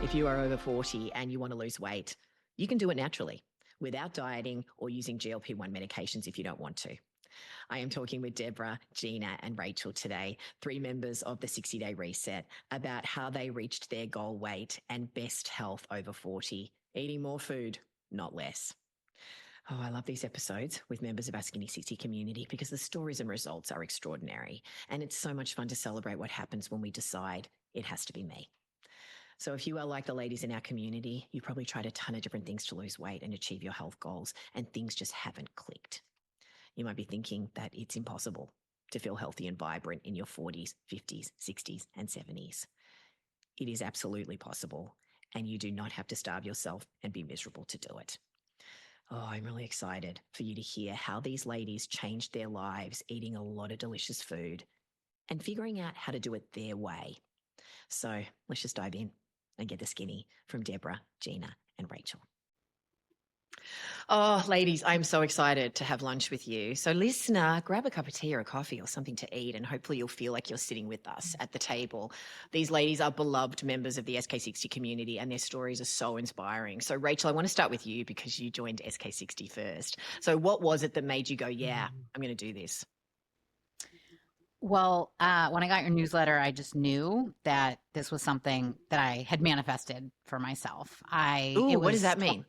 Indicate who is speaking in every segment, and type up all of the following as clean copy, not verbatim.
Speaker 1: If you are over 40 and you want to lose weight, you can do it naturally without dieting or using GLP-1 medications if you don't want to. I am talking with Deborah, Gina, and Rachel today, 3 members of the 60-Day Reset, about how they reached their goal weight and best health over 40, eating more food, not less. Oh, I love these episodes with members of our Skinny 60 community because the stories and results are extraordinary. And it's so much fun to celebrate what happens when we decide it has to be me. So if you are like the ladies in our community, you probably tried a ton of different things to lose weight and achieve your health goals, and things just haven't clicked. You might be thinking that it's impossible to feel healthy and vibrant in your 40s, 50s, 60s, and 70s. It is absolutely possible, and you do not have to starve yourself and be miserable to do it. Oh, I'm really excited for you to hear how these ladies changed their lives eating a lot of delicious food and figuring out how to do it their way. So let's just dive in and get the skinny from Deborah, Gina, and Rachel. Oh, ladies, I'm so excited to have lunch with you. So listener, grab a cup of tea or a coffee or something to eat, and hopefully you'll feel like you're sitting with us at the table. These ladies are beloved members of the SK60 community, and their stories are so inspiring. So Rachel, I want to start with you because you joined SK60 first. So what was it that made you go, yeah, I'm going to do this?
Speaker 2: Well, when I got your newsletter, I just knew that this was something that I had manifested for myself.
Speaker 1: What does that mean?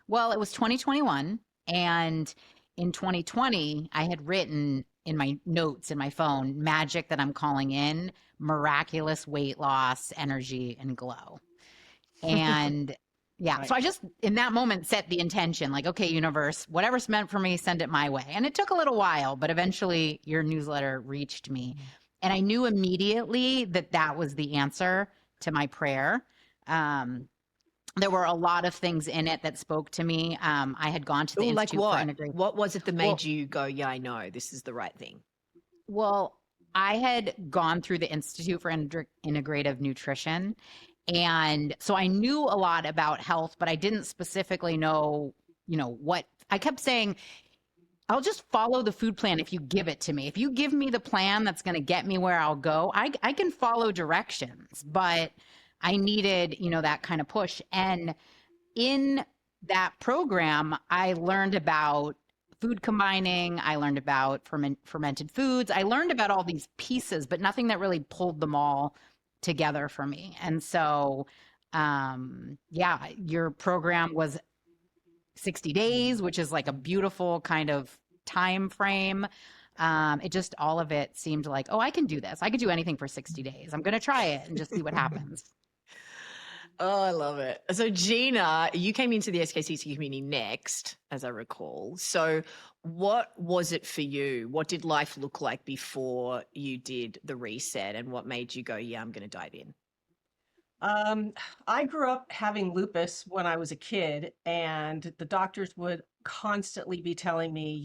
Speaker 2: Well, it was 2021, and in 2020, I had written in my notes in my phone, magic that I'm calling in, miraculous weight loss, energy, and glow. And yeah,
Speaker 3: Right.
Speaker 2: so I just, in that moment, set the intention, like, okay, universe, whatever's meant for me, send it my way. And it took a little while, but eventually your newsletter reached me. And I knew immediately that that was the answer to my prayer. There were a lot of things in it that spoke to me. I had gone to the Institute for Integrative.
Speaker 1: What was it that made you go, yeah, I know, this is the right thing?
Speaker 2: Well, I had gone through the Institute for Integrative Nutrition. And so I knew a lot about health, but I didn't specifically know, what I kept saying. I'll just follow the food plan if you give it to me. If you give me the plan that's going to get me where I'll go, I can follow directions, but I needed, that kind of push. And in that program, I learned about food combining. I learned about fermented foods. I learned about all these pieces, but nothing that really pulled them all together for me. And so, your program was 60 days, which is like a beautiful kind of time frame. It just, all of it seemed like, oh, I can do this. I could do anything for 60 days. I'm going to try it and just see what happens.
Speaker 1: Oh, I love it. So Gina, you came into the SKCC community next, as I recall. So what was it for you? What did life look like before you did the reset, and what made you go, yeah, I'm going to dive in?
Speaker 3: I grew up having lupus when I was a kid, and the doctors would constantly be telling me,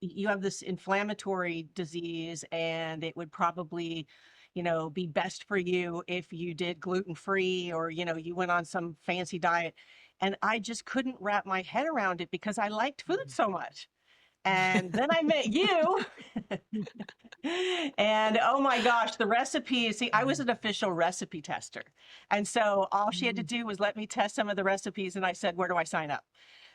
Speaker 3: you have this inflammatory disease, and it would probably, be best for you if you did gluten-free or, you went on some fancy diet. And I just couldn't wrap my head around it because I liked food so much. And then I met you. And oh my gosh, the recipes. See, I was an official recipe tester. And so all she had to do was let me test some of the recipes. And I said, where do I sign up?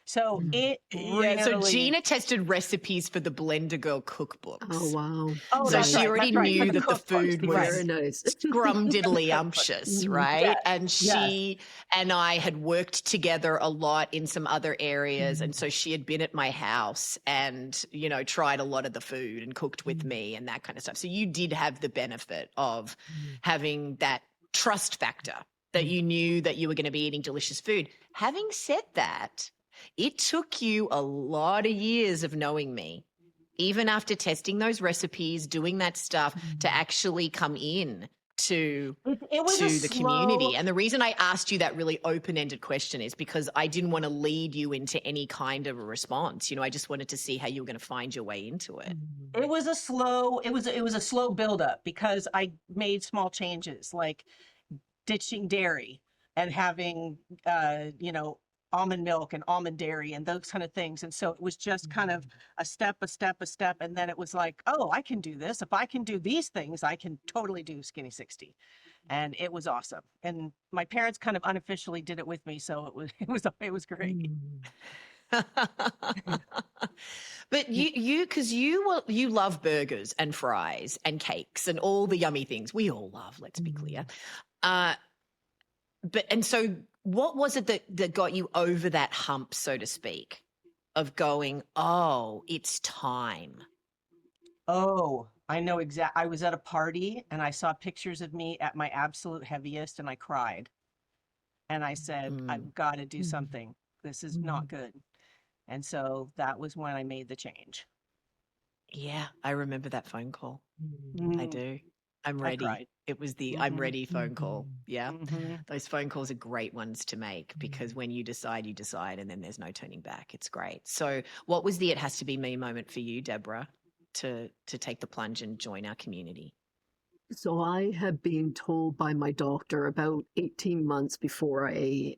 Speaker 3: So it really...
Speaker 1: So Gina tested recipes for the Blender Girl cookbooks.
Speaker 4: Oh, wow.
Speaker 3: Oh,
Speaker 1: so she already knew that the food was
Speaker 4: very nice.
Speaker 1: scrumdiddlyumptious, right?
Speaker 3: Yes.
Speaker 1: And she and I had worked together a lot in some other areas. And so she had been at my house and, tried a lot of the food and cooked with me and that kind of stuff. So you did have the benefit of having that trust factor that you knew that you were going to be eating delicious food. Having said that, it took you a lot of years of knowing me, even after testing those recipes, doing that stuff, to actually come in to the community. And the reason I asked you that really open-ended question is because I didn't want to lead you into any kind of a response. I just wanted to see how you were going to find your way into it.
Speaker 3: It was a slow buildup because I made small changes, like ditching dairy and having, almond milk and almond dairy and those kind of things. And so it was just kind of a step. And then it was like, oh, I can do this. If I can do these things, I can totally do Skinny 60. and it was awesome. And my parents kind of unofficially did it with me, so it was great.
Speaker 1: But you love burgers and fries and cakes and all the yummy things we all love, let's be clear. And so what was it that got you over that hump, so to speak, of going, oh, it's time?
Speaker 3: Oh, I know I was at a party and I saw pictures of me at my absolute heaviest and I cried. And I said, I've got to do something. This is not good. And so that was when I made the change.
Speaker 1: Yeah, I remember that phone call. I do. I'm
Speaker 3: I
Speaker 1: ready.
Speaker 3: cried.
Speaker 1: It was the I'm ready phone call. Yeah. Those phone calls are great ones to make because when you decide, and then there's no turning back. It's great. So what was the it has to be me moment for you, Deborah, to take the plunge and join our community?
Speaker 4: So I had been told by my doctor about 18 months before I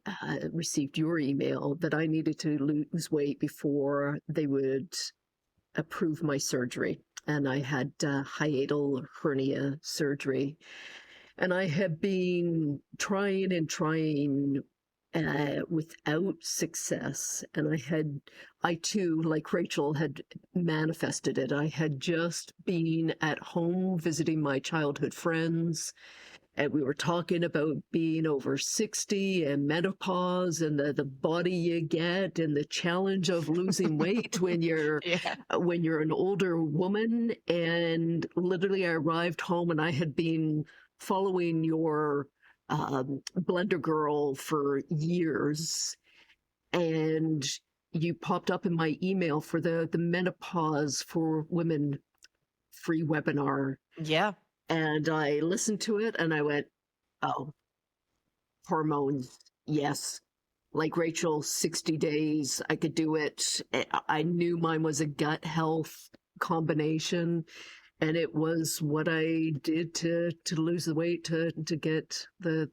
Speaker 4: received your email that I needed to lose weight before they would approve my surgery. And I had hiatal hernia surgery. And I had been trying and trying without success. And I too, like Rachel, had manifested it. I had just been at home visiting my childhood friends, and we were talking about being over 60 and menopause and the body you get and the challenge of losing weight when you're an older woman. And literally I arrived home and I had been following your Blender Girl for years, and you popped up in my email for the menopause for women free webinar.
Speaker 1: Yeah.
Speaker 4: And I listened to it and I went, oh, hormones, yes. Like Rachel, 60 days, I could do it. I knew mine was a gut health combination. And it was what I did to lose the weight, to get the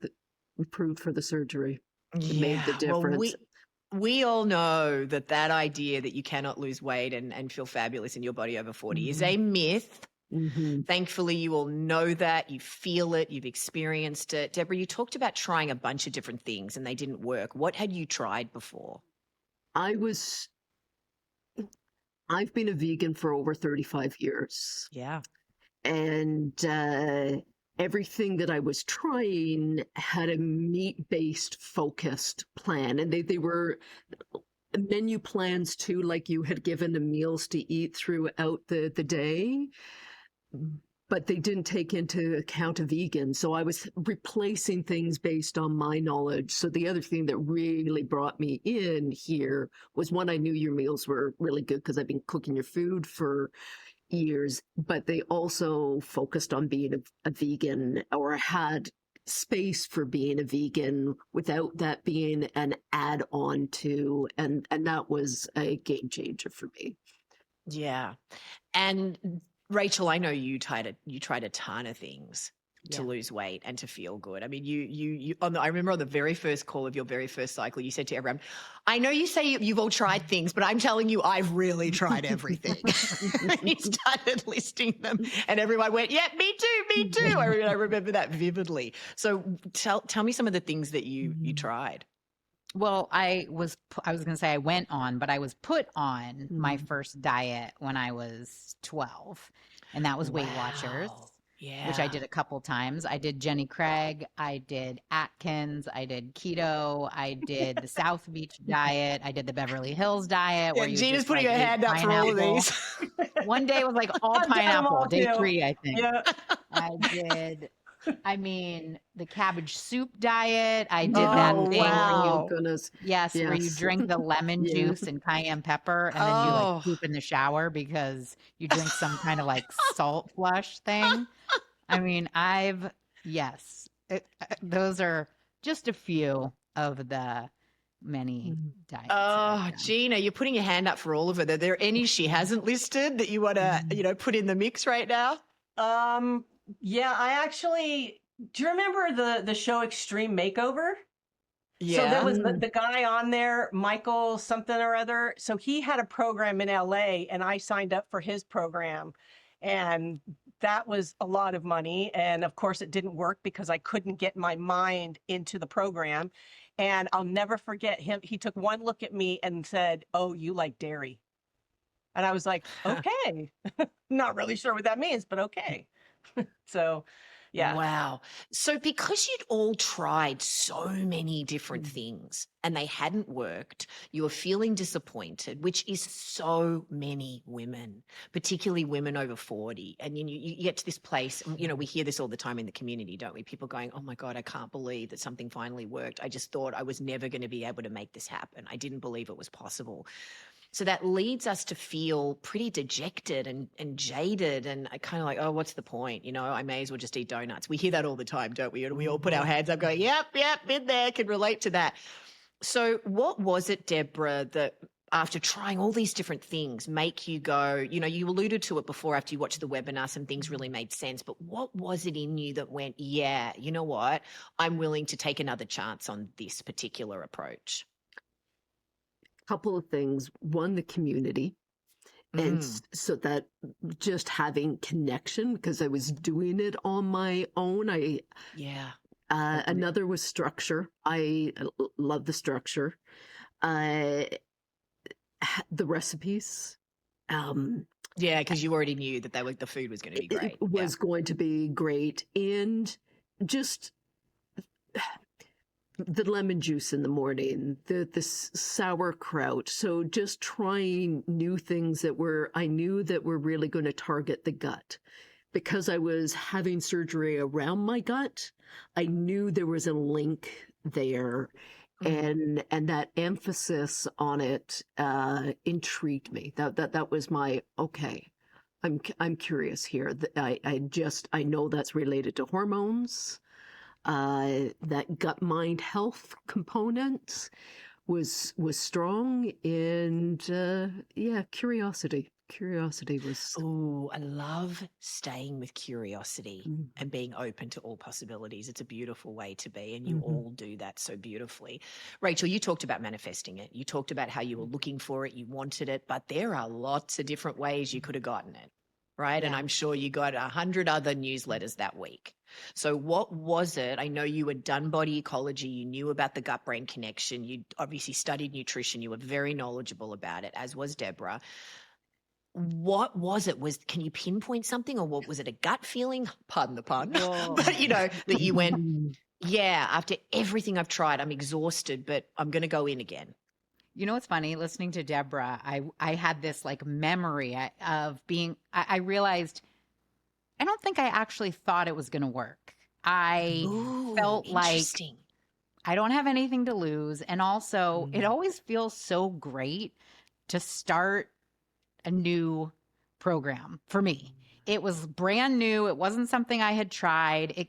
Speaker 4: approved for the surgery. It made the difference.
Speaker 1: Well, we all know that idea that you cannot lose weight and feel fabulous in your body over 40 is a myth. Thankfully, you all know that, you feel it, you've experienced it. Deborah, you talked about trying a bunch of different things and they didn't work. What had you tried before?
Speaker 4: I've been a vegan for over 35 years.
Speaker 1: Yeah.
Speaker 4: And everything that I was trying had a meat-based focused plan. And they were menu plans too, like you had given the meals to eat throughout the day, but they didn't take into account a vegan. So I was replacing things based on my knowledge. So the other thing that really brought me in here was, one, I knew your meals were really good because I've been cooking your food for years, but they also focused on being a vegan, or had space for being a vegan without that being an add-on to, and that was a game changer for me.
Speaker 1: Yeah. And Rachel, I know you tried a ton of things to lose weight and to feel good. I mean, I remember on the very first call of your very first cycle, you said to everyone, I know you say you've all tried things, but I'm telling you, I've really tried everything. You started listing them and everyone went, yeah, me too. I remember that vividly. So tell me some of the things that you tried.
Speaker 2: Well, I was going to say I went on, but I was put on my first diet when I was 12, and that was Weight Watchers, which I did a couple times. I did Jenny Craig, I did Atkins, I did keto, I did the South Beach diet, I did the Beverly Hills diet. Where
Speaker 1: Gina's putting her hand up for all of these.
Speaker 2: One day was like all pineapple. Day 3, I think.
Speaker 3: Yeah.
Speaker 2: I did. The cabbage soup diet. I did that thing
Speaker 4: Wow.
Speaker 2: where where you drink the lemon juice and cayenne pepper, and then you like poop in the shower because you drink some kind of like salt flush thing. Those are just a few of the many diets.
Speaker 1: Oh, Gina, you're putting your hand up for all of it. Are there any she hasn't listed that you want to, put in the mix right now?
Speaker 3: Yeah, do you remember the show Extreme Makeover?
Speaker 1: Yeah.
Speaker 3: So there was the guy on there, Michael something or other. So he had a program in LA and I signed up for his program. And that was a lot of money. And of course, it didn't work because I couldn't get my mind into the program. And I'll never forget him. He took one look at me and said, "Oh, you like dairy." And I was like, okay, not really sure what that means, but okay. So, yeah.
Speaker 1: Wow. So because you'd all tried so many different things and they hadn't worked, you were feeling disappointed, which is so many women, particularly women over 40. And you get to this place, and, we hear this all the time in the community, don't we? People going, "Oh my God, I can't believe that something finally worked. I just thought I was never going to be able to make this happen. I didn't believe it was possible." So that leads us to feel pretty dejected and jaded and kind of like, "Oh, what's the point? I may as well just eat donuts." We hear that all the time, don't we? And we all put our hands up going, yep, been there, can relate to that. So what was it, Deborah, that after trying all these different things make you go, you alluded to it before after you watched the webinar, some things really made sense, but what was it in you that went, yeah, you know what? I'm willing to take another chance on this particular approach?
Speaker 4: Couple of things. One, the community. And so that just having connection, because I was doing it on my own. Another was structure. I love the structure. The recipes.
Speaker 1: Yeah, because you already knew that the food was going to be great.
Speaker 4: It was going to be great. And just the lemon juice in the morning, the sauerkraut. So just trying new things I knew that were really going to target the gut. Because I was having surgery around my gut, I knew there was a link there. And that emphasis on it intrigued me. That was my, okay, I'm curious here. I know that's related to hormones. That gut mind health component was strong, and curiosity was.
Speaker 1: Oh, I love staying with curiosity and being open to all possibilities. It's a beautiful way to be, and you all do that so beautifully. Rachel, you talked about manifesting it. You talked about how you were looking for it, you wanted it, but there are lots of different ways you could have gotten it. Right. Yeah. And I'm sure you got 100 other newsletters that week. So what was it? I know you had done body ecology. You knew about the gut brain connection. You obviously studied nutrition. You were very knowledgeable about it, as was Deborah. What was it? Can you pinpoint something, or what was it? A gut feeling? Pardon the pun. But that you went, yeah, after everything I've tried, I'm exhausted, but I'm going to go in again.
Speaker 2: You know what's funny? Listening to Deborah, I had this memory of being, I realized I don't think I actually thought it was going to work. I felt like I don't have anything to lose. And also it always feels so great to start a new program for me. It was brand new. It wasn't something I had tried. It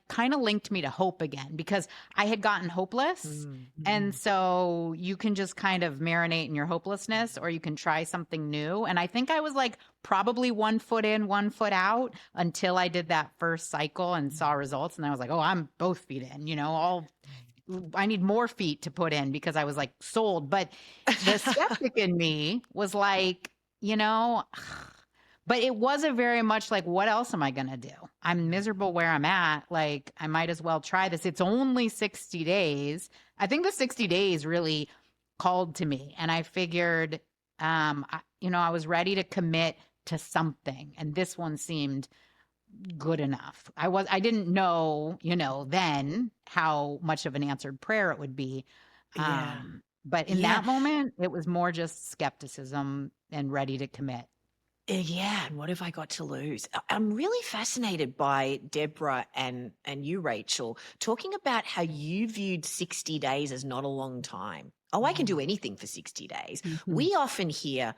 Speaker 2: kind of linked me to hope again, because I had gotten hopeless. And so you can just kind of marinate in your hopelessness, or you can try something new. And I think I was probably 1 foot in, 1 foot out until I did that first cycle and saw results. And I was like, oh, I'm both feet in, I need more feet to put in, because I was sold. But the skeptic in me was but it wasn't very much what else am I going to do? I'm miserable where I'm at. I might as well try this. It's only 60 days. I think the 60 days really called to me. And I figured, I was ready to commit to something. And this one seemed good enough. I didn't know, then how much of an answered prayer it would be. But in that moment, it was more just skepticism and ready to commit.
Speaker 1: Yeah, and what have I got to lose? I'm really fascinated by Deborah and you, Rachel, talking about how you viewed 60 days as not a long time. Oh, I can do anything for 60 days. We often hear,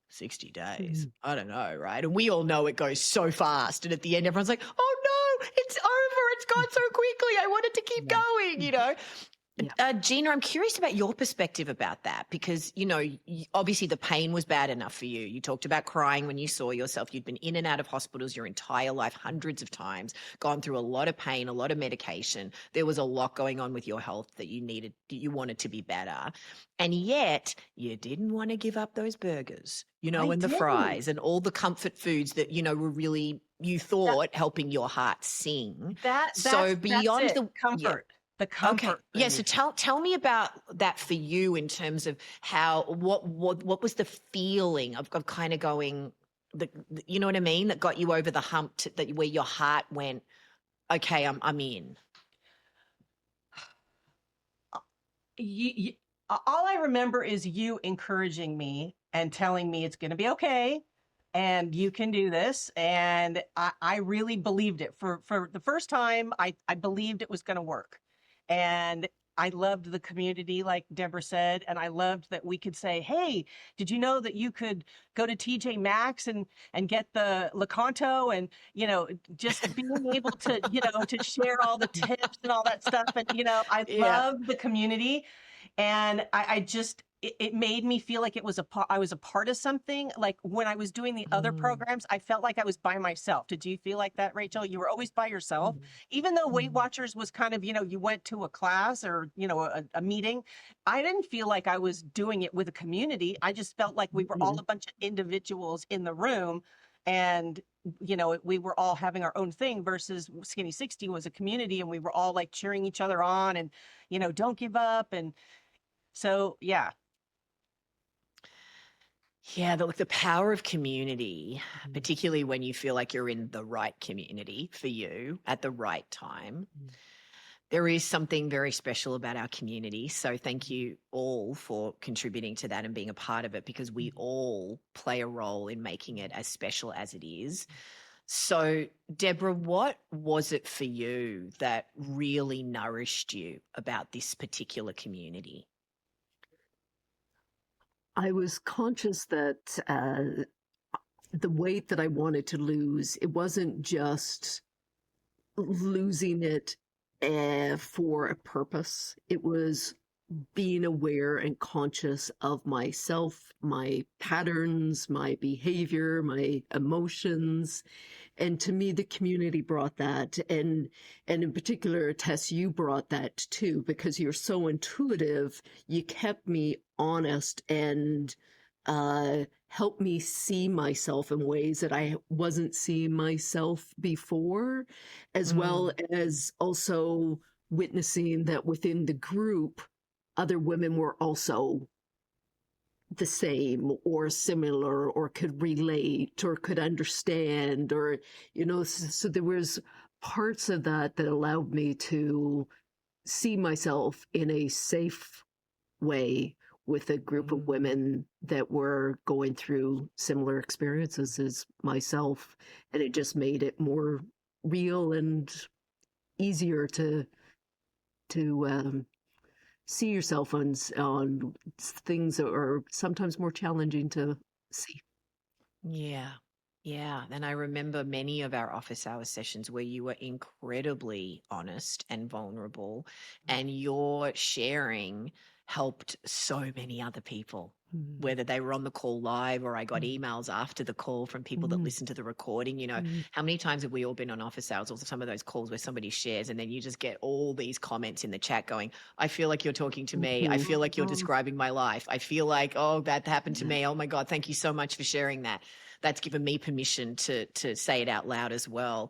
Speaker 1: 60 days. I don't know, right? And we all know it goes so fast. And at the end, everyone's like, oh no, it's over. It's gone so quickly. I wanted to keep going, Gina, I'm curious about your perspective about that because, obviously the pain was bad enough for you. You talked about crying when you saw yourself. You'd been in and out of hospitals your entire life, hundreds of times, gone through a lot of pain, a lot of medication. There was a lot going on with your health that you wanted to be better. And yet you didn't want to give up those burgers,
Speaker 3: I
Speaker 1: and the
Speaker 3: didn't.
Speaker 1: fries and all the comfort foods that, were really, you thought, helping your heart sing. So beyond
Speaker 3: that's it.
Speaker 1: the
Speaker 3: Comfort. The
Speaker 1: Okay.
Speaker 3: comfort.
Speaker 1: Yeah. So
Speaker 3: food.
Speaker 1: tell me about that for you in terms of what was the feeling of kind of going, you know what I mean? That got you over the hump where your heart went, okay, I'm in.
Speaker 3: All I remember is you encouraging me and telling me it's going to be okay and you can do this. And I really believed it. For the first time, I believed it was going to work. And I loved the community, like Deborah said, and I loved that we could say, hey, did you know that you could go to TJ Maxx and get the Lakanto and, just being able to, to share all the tips and all that stuff. And, I
Speaker 1: Yeah.
Speaker 3: love the community. And I just, it made me feel like I was a part of something. Like when I was doing the other programs, I felt like I was by myself. Did you feel like that, Rachel? You were always by yourself, even though Weight Watchers was kind of, you went to a class or, a meeting. I didn't feel like I was doing it with a community. I just felt like we were all a bunch of individuals in the room. And, we were all having our own thing versus Skinny 60 was a community and we were all like cheering each other on and, don't give up. And so, yeah.
Speaker 1: Yeah, the power of community, particularly when you feel like you're in the right community for you at the right time. There is something very special about our community. So thank you all for contributing to that and being a part of it because we all play a role in making it as special as it is. So, Deborah, what was it for you that really nourished you about this particular community?
Speaker 4: I was conscious that the weight that I wanted to lose, it wasn't just losing it for a purpose. It was being aware and conscious of myself, my patterns, my behavior, my emotions. And to me, the community brought that. And in particular, Tess, you brought that too, because you're so intuitive. You kept me honest and helped me see myself in ways that I wasn't seeing myself before, as well as also witnessing that within the group, other women were also the same or similar or could relate or could understand or, so there was parts of that allowed me to see myself in a safe way with a group of women that were going through similar experiences as myself. And it just made it more real and easier to see yourself on things that are sometimes more challenging to see.
Speaker 1: Yeah. Yeah. And I remember many of our office hour sessions where you were incredibly honest and vulnerable, and your sharing helped so many other people, whether they were on the call live or I got emails after the call from people that listened to the recording. How many times have we all been on office hours or some of those calls where somebody shares and then you just get all these comments in the chat going, I feel like you're talking to me. I feel like you're describing my life. I feel like, oh, that happened to me. Oh my God, thank you so much for sharing that. That's given me permission to say it out loud as well.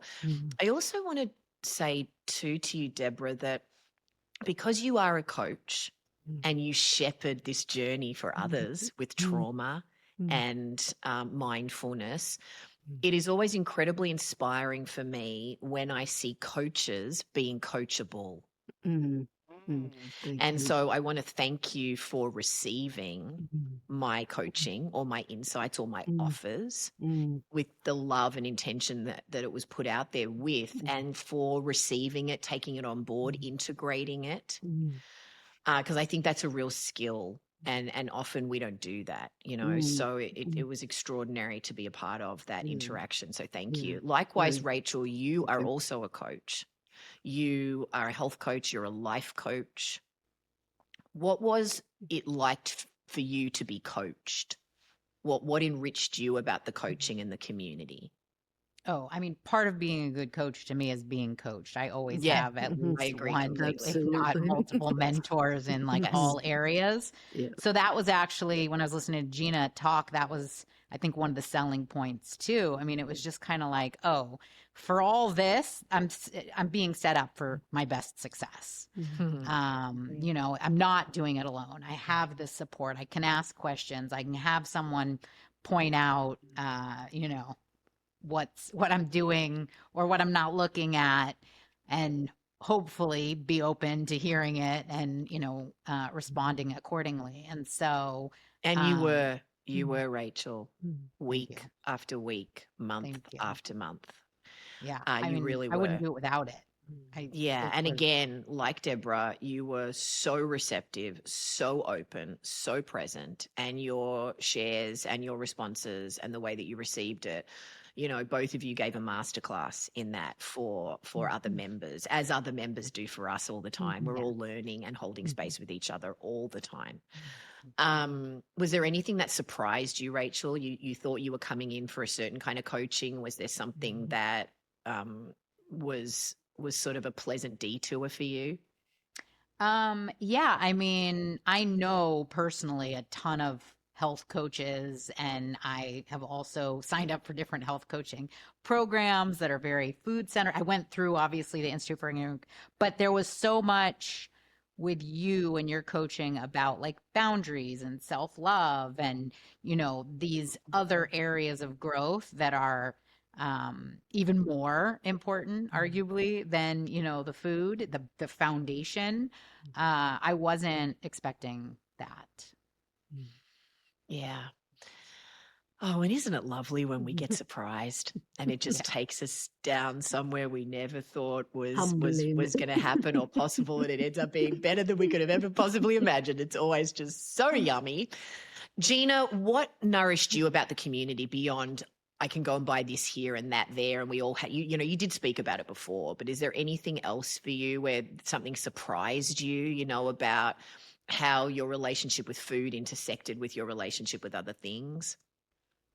Speaker 1: I also want to say to you, Deborah, that because you are a coach and you shepherd this journey for others with trauma and mindfulness, it is always incredibly inspiring for me when I see coaches being coachable. And so I want to thank you for receiving my coaching or my insights or my offers with the love and intention that it was put out there with, and for receiving it, taking it on board, integrating it. Because I think that's a real skill. And often we don't do that, so it was extraordinary to be a part of that interaction. So thank you. Likewise, Rachel, you are also a coach. You are a health coach. You're a life coach. What was it like for you to be coached? What enriched you about the coaching and the community?
Speaker 2: Oh, I mean, part of being a good coach to me is being coached. I always
Speaker 1: Yeah,
Speaker 2: have at
Speaker 4: Mhm.
Speaker 1: I
Speaker 2: least
Speaker 1: agree
Speaker 2: one,
Speaker 1: completely.
Speaker 2: if not
Speaker 4: Absolutely.
Speaker 2: multiple mentors in like
Speaker 1: Yes.
Speaker 2: all areas.
Speaker 4: Yeah.
Speaker 2: So that was actually when I was listening to Gina talk, that was, I think, one of the selling points too. I mean, it was just kind of like, oh, for all this, I'm being set up for my best success. You know, I'm not doing it alone. I have this support. I can ask questions. I can have someone point out, you know, what I'm doing or what I'm not looking at, and hopefully be open to hearing it and, you know, responding accordingly. And so,
Speaker 1: And
Speaker 2: um,
Speaker 1: you were Rachel,
Speaker 4: Mm.
Speaker 1: week
Speaker 2: you.
Speaker 1: after week, month
Speaker 2: Thank you.
Speaker 1: after month.
Speaker 2: Yeah. I
Speaker 1: You
Speaker 2: mean,
Speaker 1: really
Speaker 2: I wouldn't
Speaker 1: were.
Speaker 2: do it without it.
Speaker 1: Yeah.
Speaker 2: It
Speaker 1: And
Speaker 2: was,
Speaker 1: again, like Deborah, you were so receptive, so open, so present, and your shares and your responses and the way that you received it, you know, both of you gave a masterclass in that for other members, as other members do for us all the time. We're
Speaker 2: yeah.
Speaker 1: all learning and holding space with each other all the time. Was there anything that surprised you, Rachel? You thought you were coming in for a certain kind of coaching. Was there something that was sort of a pleasant detour for you?
Speaker 2: Yeah, I mean, I know personally a ton of health coaches, and I have also signed up for different health coaching programs that are very food centered. I went through obviously the Institute for but there was so much with you and your coaching about like boundaries and self-love and, you know, these other areas of growth that are even more important arguably than, you know, the food, the foundation. I wasn't expecting that.
Speaker 1: Yeah. Oh, and isn't it lovely when we get surprised and it just
Speaker 2: Yeah.
Speaker 1: takes us down somewhere we never thought
Speaker 4: Humbling.
Speaker 1: was going to happen or possible, and it ends up being better than we could have ever possibly imagined. It's always just so yummy. Gina, what nourished you about the community beyond I can go and buy this here and that there, and we all had you know, you did speak about it before, but is there anything else for you where something surprised you, you know, about how your relationship with food intersected with your relationship with other things?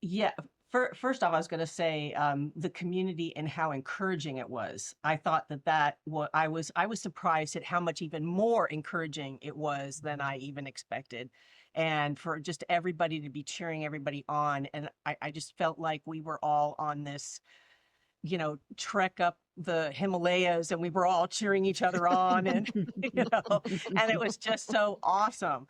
Speaker 3: Yeah. First off, I was going to say the community and how encouraging it was. I thought that what I was surprised at how much even more encouraging it was than I even expected, and for just everybody to be cheering everybody on. And I just felt like we were all on this, you know, trek up the Himalayas, and we were all cheering each other on, and you know, and it was just so awesome.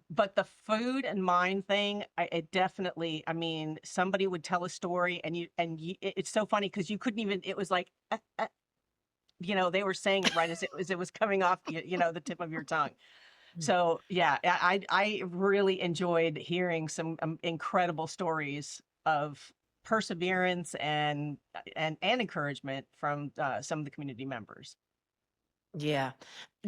Speaker 3: But the food and mind thing, it definitely, I mean, somebody would tell a story, and it's so funny because you couldn't even, it was like, you know, they were saying it right as it was coming off, you know, the tip of your tongue. So yeah, I really enjoyed hearing some incredible stories of perseverance and encouragement from some of the community members.
Speaker 1: Yeah.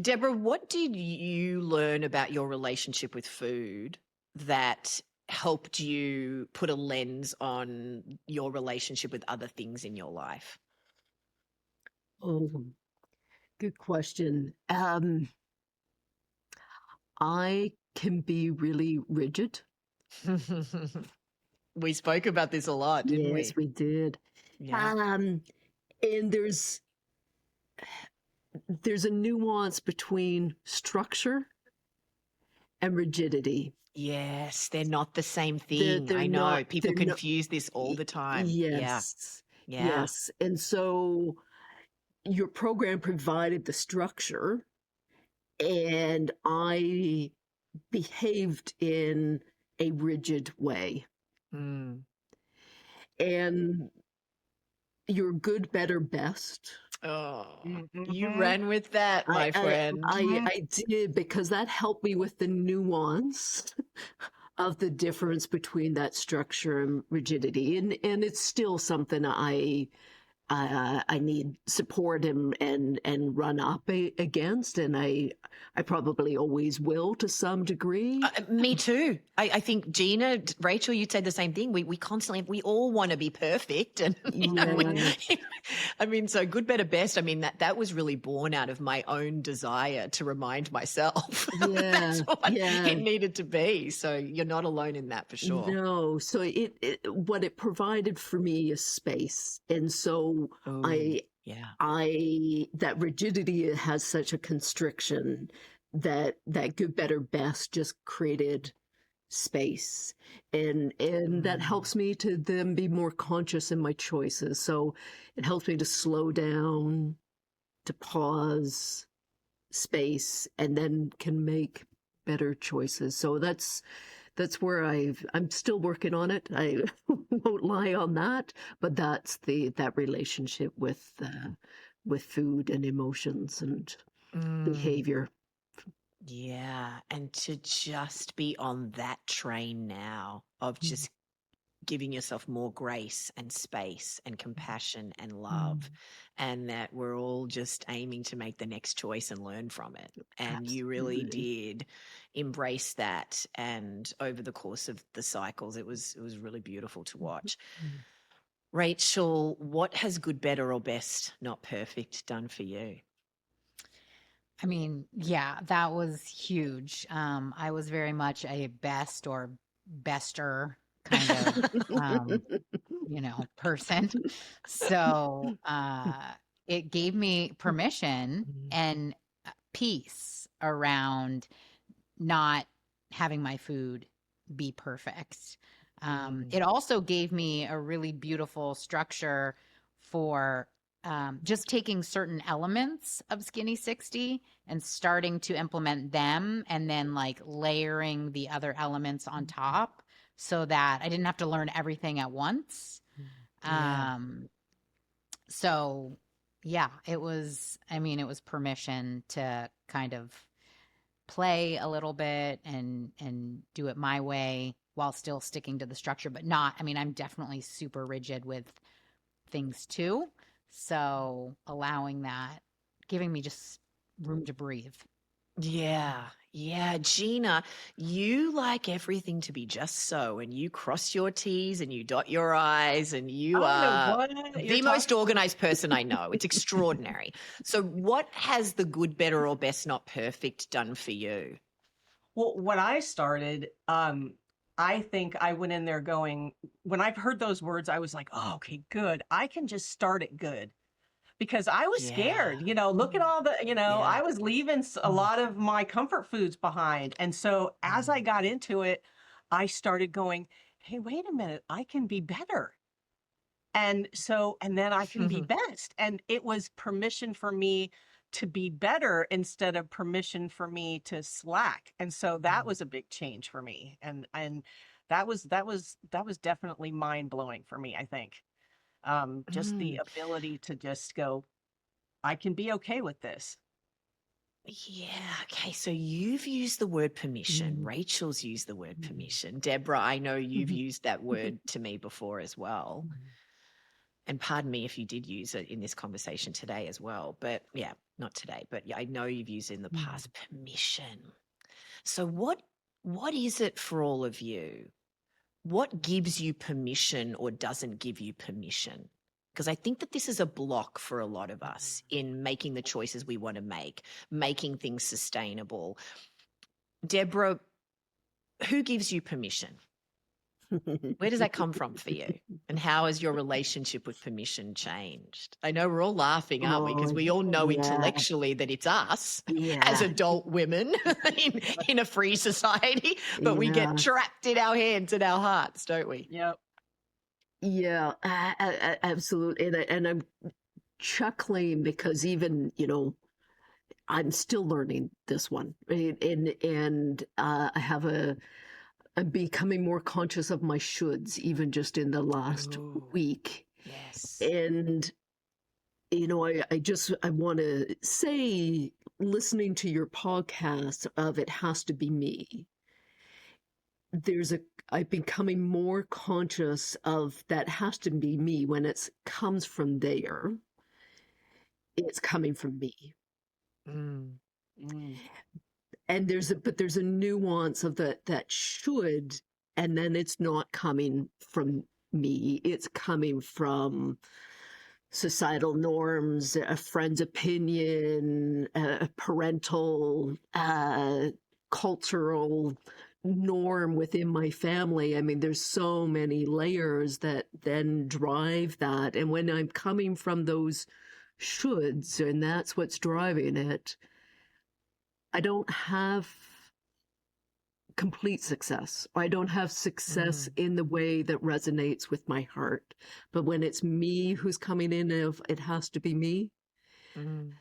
Speaker 1: Deborah, what did you learn about your relationship with food that helped you put a lens on your relationship with other things in your life?
Speaker 4: Oh, good question. I can be really rigid.
Speaker 1: We spoke about this a lot, didn't
Speaker 4: Yes,
Speaker 1: we?
Speaker 4: we did.
Speaker 1: Yeah.
Speaker 4: And there's a nuance between structure and rigidity.
Speaker 1: Yes, they're not the same
Speaker 4: They're
Speaker 1: thing.
Speaker 4: they're
Speaker 1: I know.
Speaker 4: not
Speaker 1: People
Speaker 4: they're not
Speaker 1: confuse this all the time. Yeah.
Speaker 4: yes.
Speaker 1: Yeah.
Speaker 4: Yes. And so your program provided the structure, and I behaved in a rigid way.
Speaker 1: Mm.
Speaker 4: And your good, better, best.
Speaker 1: Oh, you
Speaker 3: Mm-hmm.
Speaker 1: ran with that, my friend.
Speaker 4: I did, because that helped me with the nuance of the difference between that structure and rigidity. And it's still something I I need support and run up against, and I probably always will to some degree.
Speaker 1: Me too. I think Gina, Rachel, you'd say the same thing. We constantly, we all want to be perfect, and I mean, so good, better, best. I mean, that was really born out of my own desire to remind myself that's what it needed to be. So you're not alone in that, for sure.
Speaker 4: No, so what it provided for me is space, and so that rigidity has such a constriction that good, better, best just created space, and that helps me to then be more conscious in my choices. So it helps me to slow down, to pause, space, and then can make better choices. So that's where I'm still working on it. I won't lie on that, but that's that relationship with food and emotions and behavior.
Speaker 1: Yeah, and to just be on that train now of just giving yourself more grace and space and compassion and love, and that we're all just aiming to make the next choice and learn from it. And you really did embrace that. And over the course of the cycles, it was really beautiful to watch. Rachel, what has good, better, or best, not perfect done for you?
Speaker 2: I mean, yeah, that was huge. I was very much a best or bester kind of, person. So it gave me permission and peace around not having my food be perfect. It also gave me a really beautiful structure for just taking certain elements of Skinny 60 and starting to implement them, and then like layering the other elements on top so that I didn't have to learn everything at once. So yeah, it was permission to kind of play a little bit and do it my way while still sticking to the structure, but not, I'm definitely super rigid with things too. So allowing that, giving me just room to breathe.
Speaker 1: Yeah. Gina, you like everything to be just so, and you cross your T's and you dot your I's, and you are the most organized person I know. It's extraordinary. So what has the good, better, or best, not perfect done for you?
Speaker 3: Well, when I started, I think I went in there going, when I've heard those words, I was like, oh, okay, good. I can just start it good. Because I was scared, look at all the, I was leaving a lot of my comfort foods behind. And so as I got into it, I started going, hey, wait a minute, I can be better. And then I can be best. And it was permission for me to be better instead of permission for me to slack. And so that was a big change for me. And that was definitely mind blowing for me, I think. Just the ability to just go, I can be okay with this.
Speaker 1: Yeah. Okay. So you've used the word permission. Rachel's used the word permission. Deborah, I know you've used that word to me before as well. And pardon me if you did use it in this conversation today as well. But yeah, not today, but I know you've used it in the past. Permission. So what is it for all of you? What gives you permission or doesn't give you permission? Because I think that this is a block for a lot of us in making the choices we want to make, making things sustainable. Deborah, who gives you permission? Where does that come from for you? And how has your relationship with permission changed? I know we're all laughing, aren't we? Because we all know intellectually that it's us as adult women in a free society, but we get trapped in our heads and our hearts, don't we?
Speaker 3: Yep.
Speaker 4: Yeah, absolutely. And I'm chuckling because even, I'm still learning this one. Right? And I'm becoming more conscious of my shoulds, even just in the last week.
Speaker 1: Yes.
Speaker 4: And, I want to say, listening to your podcast of It Has to Be Me, there's I'm becoming more conscious of that has to be me. When it comes from there, it's coming from me.
Speaker 1: Mm.
Speaker 4: And there's a nuance of that should, and then it's not coming from me. It's coming from societal norms, a friend's opinion, a parental, cultural norm within my family. I mean, there's so many layers that then drive that. And when I'm coming from those shoulds, and that's what's driving it, I don't have complete success. I don't have success in the way that resonates with my heart. But when it's me who's coming in, if it has to be me, and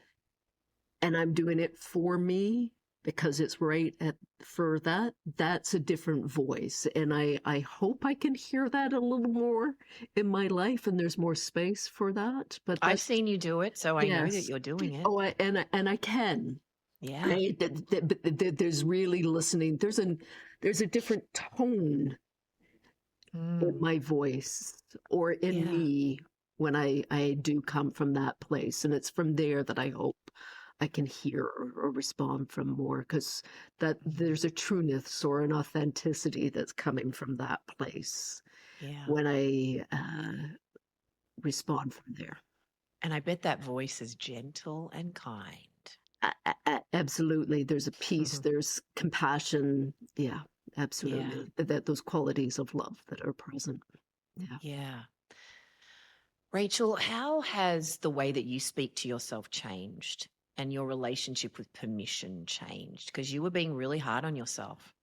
Speaker 4: I'm doing it for me because it's right for that, that's a different voice. And I hope I can hear that a little more in my life, and there's more space for that. But
Speaker 1: I've seen you do it, so I know that
Speaker 4: yes.
Speaker 1: you're doing it.
Speaker 4: Oh, and I can.
Speaker 1: Yeah.
Speaker 4: There's really listening. There's a different tone in my voice or in me when I do come from that place. And it's from there that I hope I can hear or respond from more, because that there's a trueness or an authenticity that's coming from that place when I respond from there.
Speaker 1: And I bet that voice is gentle and kind.
Speaker 4: Absolutely. There's a peace, there's compassion. Yeah, absolutely. That those qualities of love that are present.
Speaker 1: Yeah. Rachel, how has the way that you speak to yourself changed and your relationship with permission changed? Because you were being really hard on yourself.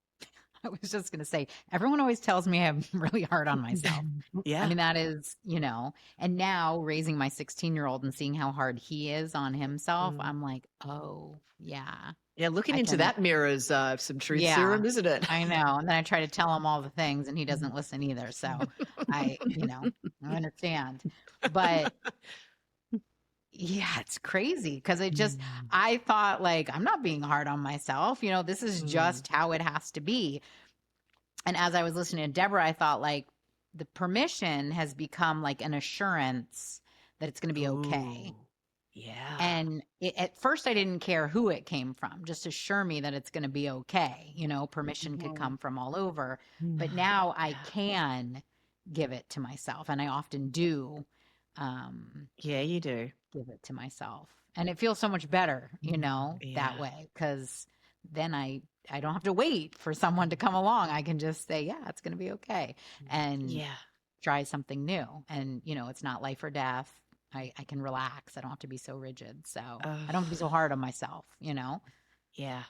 Speaker 2: I was just going to say, everyone always tells me I'm really hard on myself.
Speaker 1: Yeah.
Speaker 2: I mean, that is, and now raising my 16-year-old and seeing how hard he is on himself, I'm like, oh, yeah.
Speaker 1: Yeah, looking into that mirrors some truth serum, isn't it?
Speaker 2: I know. And then I try to tell him all the things and he doesn't listen either. So I understand. But yeah, it's crazy because I thought like, I'm not being hard on myself. This is just how it has to be. And as I was listening to Deborah, I thought like the permission has become like an assurance that it's going to be okay.
Speaker 1: Ooh, yeah.
Speaker 2: And at first I didn't care who it came from. Just assure me that it's going to be okay. Permission could come from all over. But now I can give it to myself. And I often do.
Speaker 1: Yeah, you do.
Speaker 2: Give it to myself. And it feels so much better, that way. Because then I don't have to wait for someone to come along. I can just say, yeah, it's going to be okay. And try something new. And, it's not life or death. I can relax. I don't have to be so rigid. So I don't have to be so hard on myself,
Speaker 1: Yeah.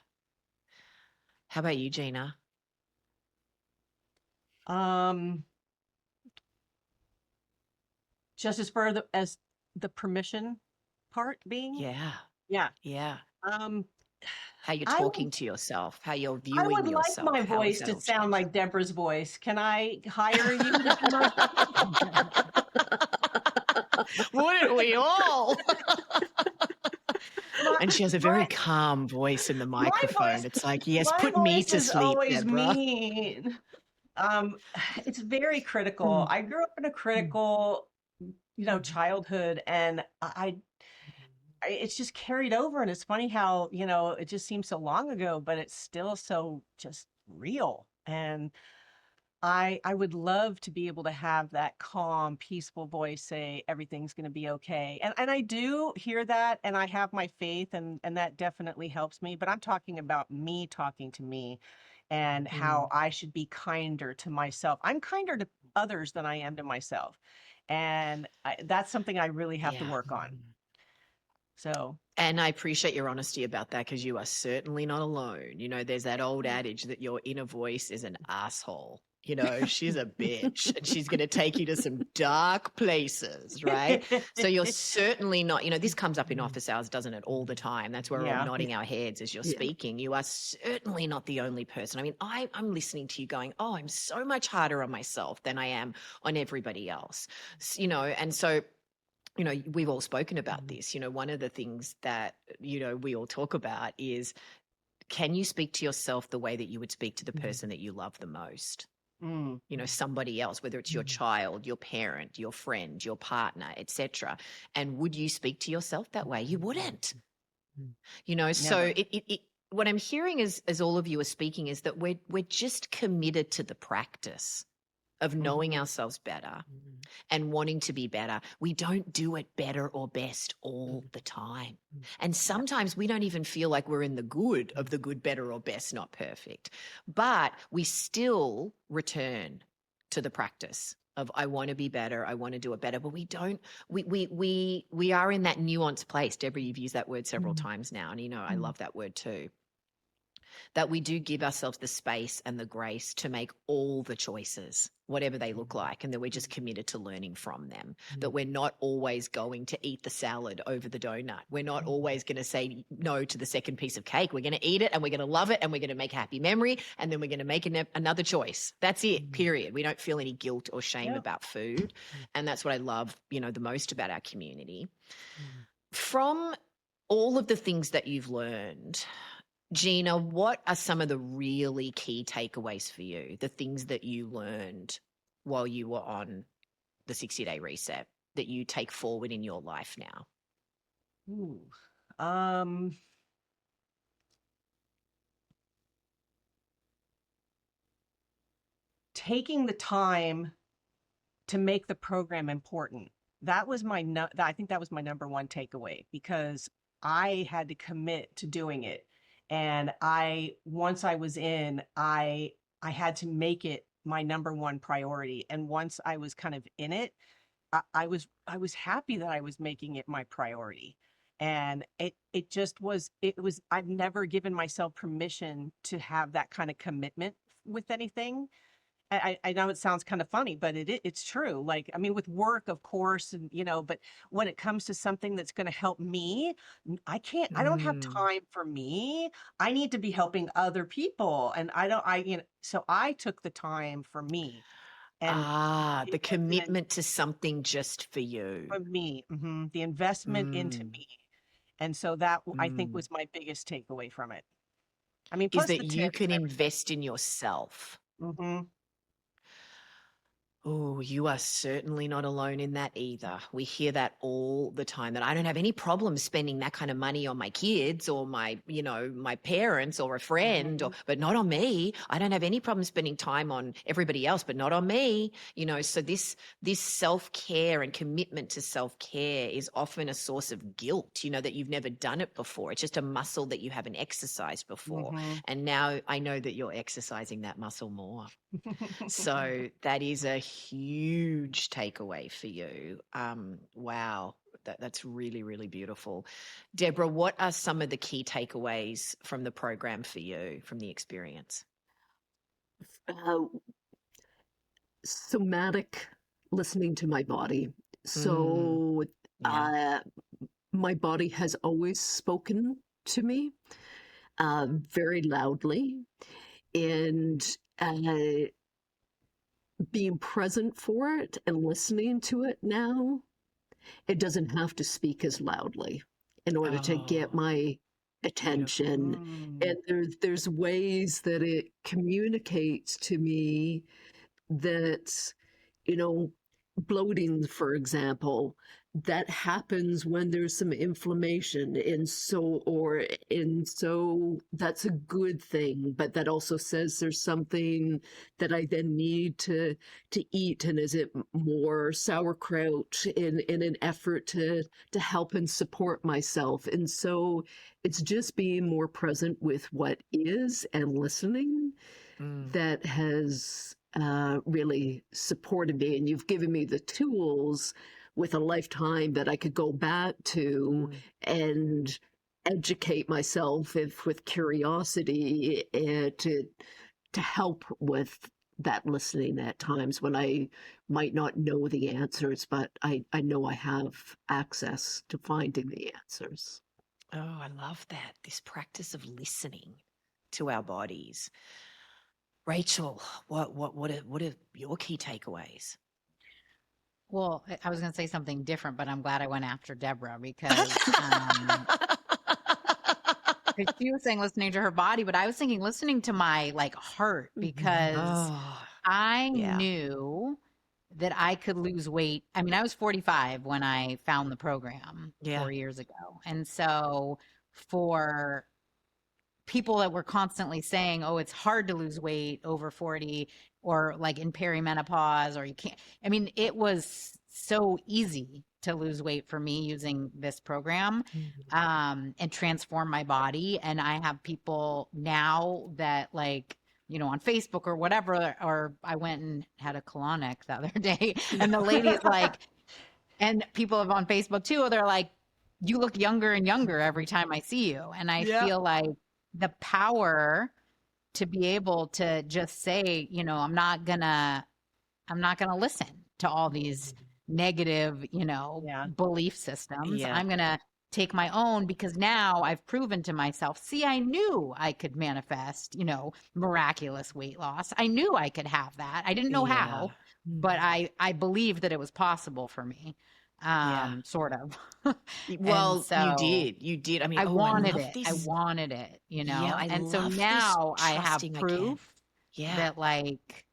Speaker 1: How about you, Gina?
Speaker 3: Just as far as the permission part being?
Speaker 1: Yeah. How you're talking to yourself, how you're viewing
Speaker 3: yourself. I would
Speaker 1: yourself.
Speaker 3: like my voice to sound like Deborah's voice. Can I hire you?
Speaker 1: Wouldn't we all? And she has a very calm voice in the microphone. It's like, yes, put me to sleep,
Speaker 3: always
Speaker 1: Deborah.
Speaker 3: Mean. It's very critical. I grew up in a critical, childhood, and it's just carried over. And it's funny how, it just seems so long ago, but it's still so just real. And I would love to be able to have that calm, peaceful voice say everything's going to be okay. And I do hear that, and I have my faith, and that definitely helps me. But I'm talking about me talking to me and how I should be kinder to myself. I'm kinder to others than I am to myself. And that's something I really have to work on. So.
Speaker 1: And I appreciate your honesty about that, because you are certainly not alone. There's that old adage that your inner voice is an asshole. She's a bitch and she's going to take you to some dark places, right? So you're certainly not, this comes up in office hours, doesn't it? All the time. That's where we're all nodding our heads as you're speaking. You are certainly not the only person. I mean, I'm listening to you going, oh, I'm so much harder on myself than I am on everybody else, and so we've all spoken about this. One of the things that, we all talk about is, can you speak to yourself the way that you would speak to the person that you love the most? you know, somebody else, whether it's your child, your parent, your friend, your partner, etc. And would you speak to yourself that way? You wouldn't. You know, so
Speaker 3: Never.
Speaker 1: what I'm hearing as all of you are speaking is that we're just committed to the practice of knowing ourselves better and wanting to be better. We don't do it better or best all the time. And sometimes we don't even feel like we're in the good of the good, better or best, not perfect. But we still return to the practice of I want to be better, I want to do it better, but we don't, we are in that nuanced place. Deborah, you've used that word several times now, and you know, I love that word too. That we do give ourselves the space and the grace to make all the choices, whatever they look like, and that we're just committed to learning from them, that we're not always going to eat the salad over the donut. We're not always going to say no to the second piece of cake. We're going to eat it and we're going to love it and we're going to make a happy memory and then we're going to make another choice. That's it, period. We don't feel any guilt or shame about food. And that's what I love, you know, the most about our community. From all of the things that you've learned, Gina, what are some of the really key takeaways for you, the things that you learned while you were on the 60-day reset that you take forward in your life now?
Speaker 3: Taking the time to make the program important. That was I think that was my number one takeaway, because I had to commit to doing it. And once I was in, I had to make it my number one priority. And once I was kind of in it, I was happy that I was making it my priority. And it was, I've never given myself permission to have that kind of commitment with anything. I know it sounds kind of funny, but it's true. Like, I mean, with work, of course, and, you know, but when it comes to something that's going to help me, I don't have time for me. I need to be helping other people. And so I took the time for me. And
Speaker 1: the commitment to something just for you.
Speaker 3: For me, the investment into me. And so that I think was my biggest takeaway from it. I mean, plus
Speaker 1: is that you can invest in yourself. Oh, you are certainly not alone in that either. We hear that all the time, that I don't have any problem spending that kind of money on my kids or my, you know, my parents or a friend, but not on me. I don't have any problem spending time on everybody else, but not on me. You know, so this self-care and commitment to self-care is often a source of guilt, you know, that you've never done it before. It's just a muscle that you haven't exercised before. And now I know that you're exercising that muscle more. So that is a huge takeaway for you. Wow, that's really, really beautiful. Deborah, what are some of the key takeaways from the program for you, from the experience?
Speaker 4: Somatic, listening to my body. So my body has always spoken to me very loudly, and being present for it and listening to it now, it doesn't have to speak as loudly in order to get my attention. And there's ways that it communicates to me that, you know, bloating, for example, that happens when there's some inflammation, and so that's a good thing. But that also says there's something that I then need to eat, and is it more sauerkraut in an effort to help and support myself? And so it's just being more present with what is and listening that has really supported me. And you've given me the tools with a lifetime that I could go back to and educate myself with curiosity, to help with that listening at times when I might not know the answers, but I know I have access to finding the answers.
Speaker 1: Oh, I love that. This practice of listening to our bodies. Rachel, what are your key takeaways?
Speaker 2: Well, I was going to say something different, but I'm glad I went after Deborah, because she was saying listening to her body, but I was thinking listening to my heart, because I
Speaker 1: Yeah.
Speaker 2: knew that I could lose weight. I mean, I was 45 when I found the program
Speaker 1: Yeah.
Speaker 2: 4 years ago. And so for people that were constantly saying, oh, it's hard to lose weight over 40 or like in perimenopause or you can't, I mean, it was so easy to lose weight for me using this program and transform my body. And I have people now that like, on Facebook or whatever, or I went and had a colonic the other day and the lady's like, and people have on Facebook too, they're like, you look younger and younger every time I see you. And I feel like the power to be able to just say, I'm not gonna listen to all these negative, belief systems.
Speaker 3: Yeah.
Speaker 2: I'm gonna take my own because now I've proven to myself, see, I knew I could manifest, miraculous weight loss. I knew I could have that. I didn't know how, but I believed that it was possible for me. Sort of.
Speaker 1: Well,
Speaker 2: so
Speaker 1: you did. I mean,
Speaker 2: I wanted
Speaker 1: love
Speaker 2: it.
Speaker 1: this.
Speaker 2: I wanted it,
Speaker 1: Yeah, I
Speaker 2: and so
Speaker 1: love this
Speaker 2: now I have
Speaker 1: trusting I can.
Speaker 2: proof
Speaker 1: Yeah.
Speaker 2: that like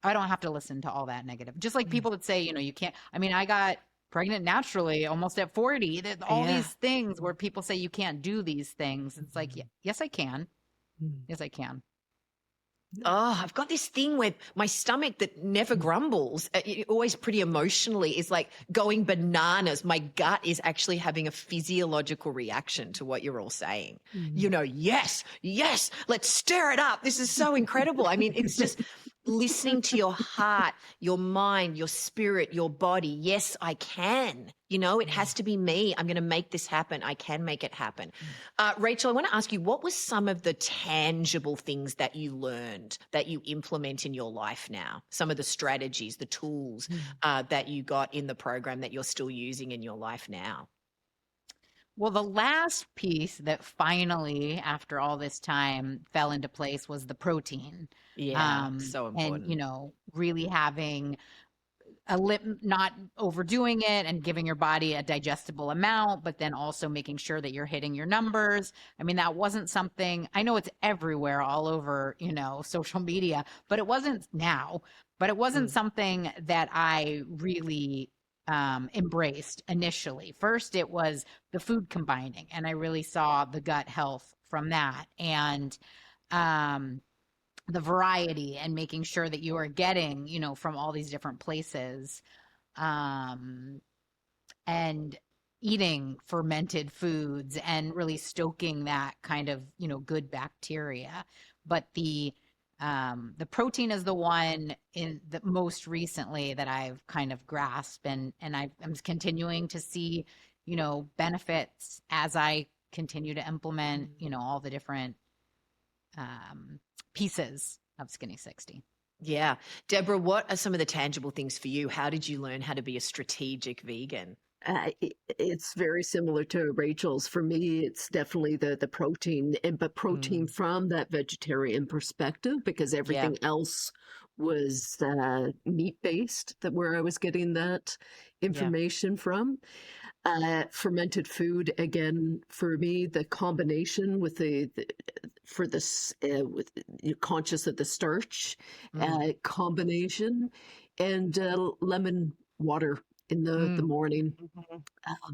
Speaker 2: I don't have to listen to all that negative. Just like people that say, you can't. I mean, I got pregnant naturally almost at 40. All
Speaker 1: Yeah.
Speaker 2: these things where people say you can't do these things. It's like, yes, I can. Yes, I can.
Speaker 1: Oh, I've got this thing where my stomach that never grumbles, always pretty emotionally, is like going bananas. My gut is actually having a physiological reaction to what you're all saying. Yes, let's stir it up. This is so incredible. I mean, it's just listening to your heart, your mind, your spirit, your body. Yes, I can. It has to be me. I'm going to make this happen. I can make it happen. Rachel, I want to ask you, what were some of the tangible things that you learned that you implement in your life now? Some of the strategies, the tools that you got in the program that you're still using in your life now?
Speaker 2: Well, the last piece that finally, after all this time, fell into place was the protein.
Speaker 1: Yeah, so important.
Speaker 2: And, really having not overdoing it and giving your body a digestible amount, but then also making sure that you're hitting your numbers. I mean, that wasn't something, I know it's everywhere all over, social media, but it wasn't something that I really embraced initially. First, it was the food combining, and I really saw the gut health from that. And, the variety and making sure that you are getting, from all these different places, and eating fermented foods and really stoking that kind of, good bacteria. But the protein is the one in the most recently that I've kind of grasped and I'm continuing to see, benefits as I continue to implement, all the different pieces of Skinny 60.
Speaker 1: Yeah. Deborah, what are some of the tangible things for you? How did you learn how to be a strategic vegan?
Speaker 4: It's very similar to Rachel's. For me, it's definitely the protein, but protein from that vegetarian perspective, because everything else was meat-based, where I was getting that information from. Fermented food, again, for me, the combination with you're conscious of the starch combination, and lemon water in the morning.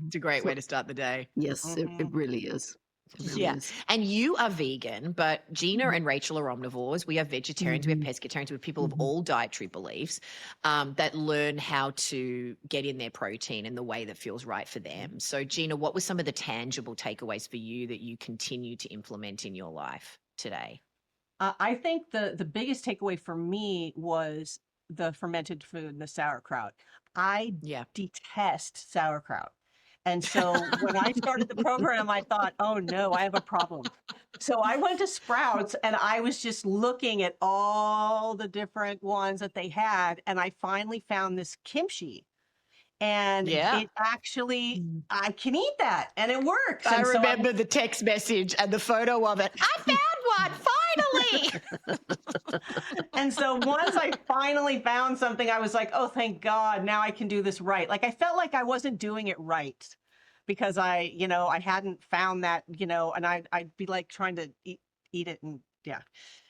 Speaker 1: It's a great way to start the day.
Speaker 4: Yes, it really is. It really is.
Speaker 1: And you are vegan, but Gina and Rachel are omnivores. We are vegetarians, we have pescatarians, we have people of all dietary beliefs that learn how to get in their protein in the way that feels right for them. So, Gina, what were some of the tangible takeaways for you that you continue to implement in your life today?
Speaker 3: I think the biggest takeaway for me was the fermented food and the sauerkraut. I detest sauerkraut. And so when I started the program, I thought, oh no, I have a problem. So I went to Sprouts and I was just looking at all the different ones that they had. And I finally found this kimchi. And it actually, I can eat that and it works.
Speaker 1: I
Speaker 3: And
Speaker 1: remember the text message and the photo of it. I found one, finally.
Speaker 3: And so once I finally found something, I was like, oh, thank God, now I can do this right. Like I felt like I wasn't doing it right because I hadn't found that, and I'd be like trying to eat it. And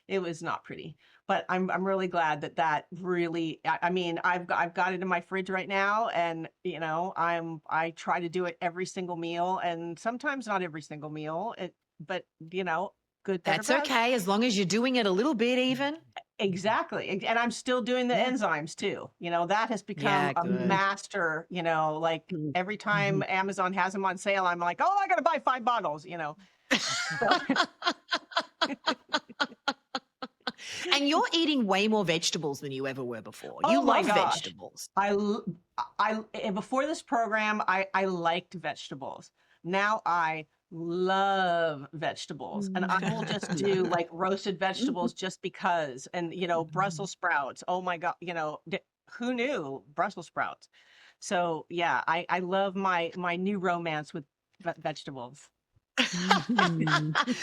Speaker 3: it was not pretty. but I'm really glad that really, I mean, I've got it in my fridge right now, and you know, I try to do it every single meal, and sometimes not every single meal, but you know, good, better,
Speaker 1: That's
Speaker 3: best.
Speaker 1: okay, as long as you're doing it a little bit even.
Speaker 3: Exactly. And I'm still doing the
Speaker 1: Yeah.
Speaker 3: enzymes too. You know, that has become
Speaker 1: Yeah,
Speaker 3: a
Speaker 1: good.
Speaker 3: master, you know, like every time Amazon has them on sale, I'm like, oh, I got to buy 5 bottles, you know.
Speaker 1: And you're eating way more vegetables than you ever were before. You
Speaker 3: Oh my
Speaker 1: love
Speaker 3: gosh.
Speaker 1: vegetables.
Speaker 3: Before this program, I liked vegetables. Now I love vegetables, and I will just do like roasted vegetables just because, and you know, Brussels sprouts. Oh my God, you know, who knew Brussels sprouts? So yeah, I love my new romance with vegetables.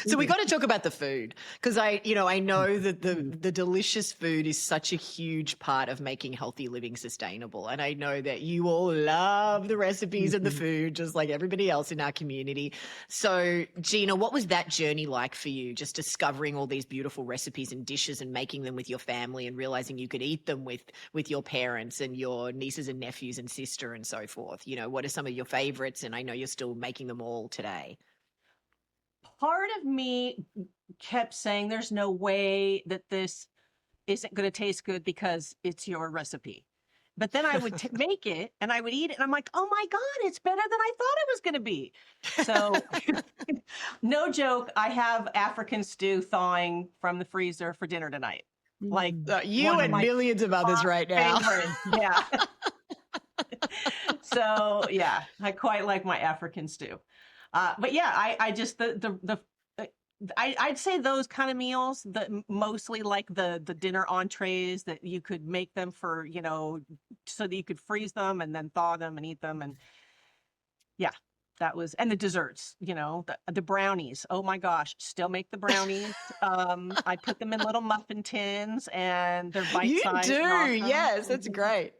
Speaker 1: So we got to talk about the food, because I know that the delicious food is such a huge part of making healthy living sustainable. And I know that you all love the recipes and the food, just like everybody else in our community. So Gina, what was that journey like for you? Just discovering all these beautiful recipes and dishes and making them with your family and realizing you could eat them with your parents and your nieces and nephews and sister and so forth. You know, what are some of your favorites? And I know you're still making them all today.
Speaker 3: Part of me kept saying there's no way that this isn't going to taste good because it's your recipe. But then I would make it and I would eat it and I'm like, oh my God, it's better than I thought it was going to be. So no joke, I have African stew thawing from the freezer for dinner tonight. Like
Speaker 1: you and millions of others right now.
Speaker 3: Yeah. So yeah, I quite like my African stew. But yeah, I just I'd say those kind of meals, that mostly like the dinner entrees that you could make them for, you know, so that you could freeze them and then thaw them and eat them. And yeah, that was, and the desserts, you know, the brownies. Oh my gosh, still make the brownies. I put them in little muffin tins and they're bite-sized.
Speaker 1: You do,
Speaker 3: awesome.
Speaker 1: yes, that's great.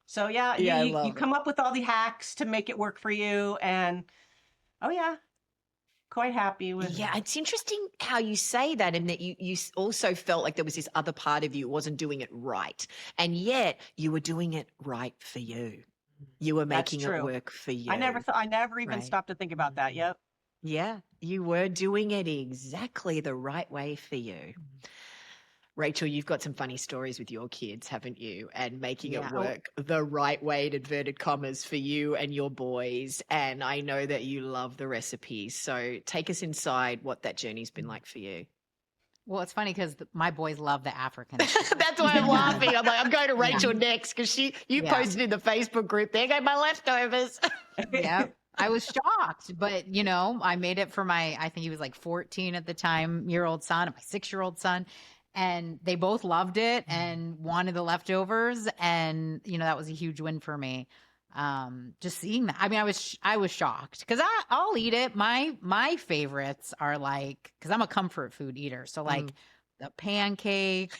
Speaker 3: So yeah, you come up with all the hacks to make it work for you, and oh yeah, quite happy with.
Speaker 1: Yeah, it's interesting how you say that, and that you also felt like there was this other part of you wasn't doing it right, and yet you were doing it right for you. You were making it work for you.
Speaker 3: I never even stopped to think about that. Yep.
Speaker 1: Yeah, you were doing it exactly the right way for you. Rachel, you've got some funny stories with your kids, haven't you? And making it work the right way, in inverted commas, for you and your boys. And I know that you love the recipes. So take us inside what that journey's been like for you.
Speaker 2: Well, it's funny because my boys love the African.
Speaker 1: That's why I'm laughing. I'm like, I'm going to Rachel next, because you posted in the Facebook group, there go my leftovers.
Speaker 2: Yeah. I was shocked, but you know, I made it for I think he was like 14 at the time, year-old son, and my 6-year-old son. And they both loved it and wanted the leftovers. And, you know, that was a huge win for me. Just seeing that. I mean, I was shocked because I'll eat it. My favorites are like, because I'm a comfort food eater. So like the pancakes,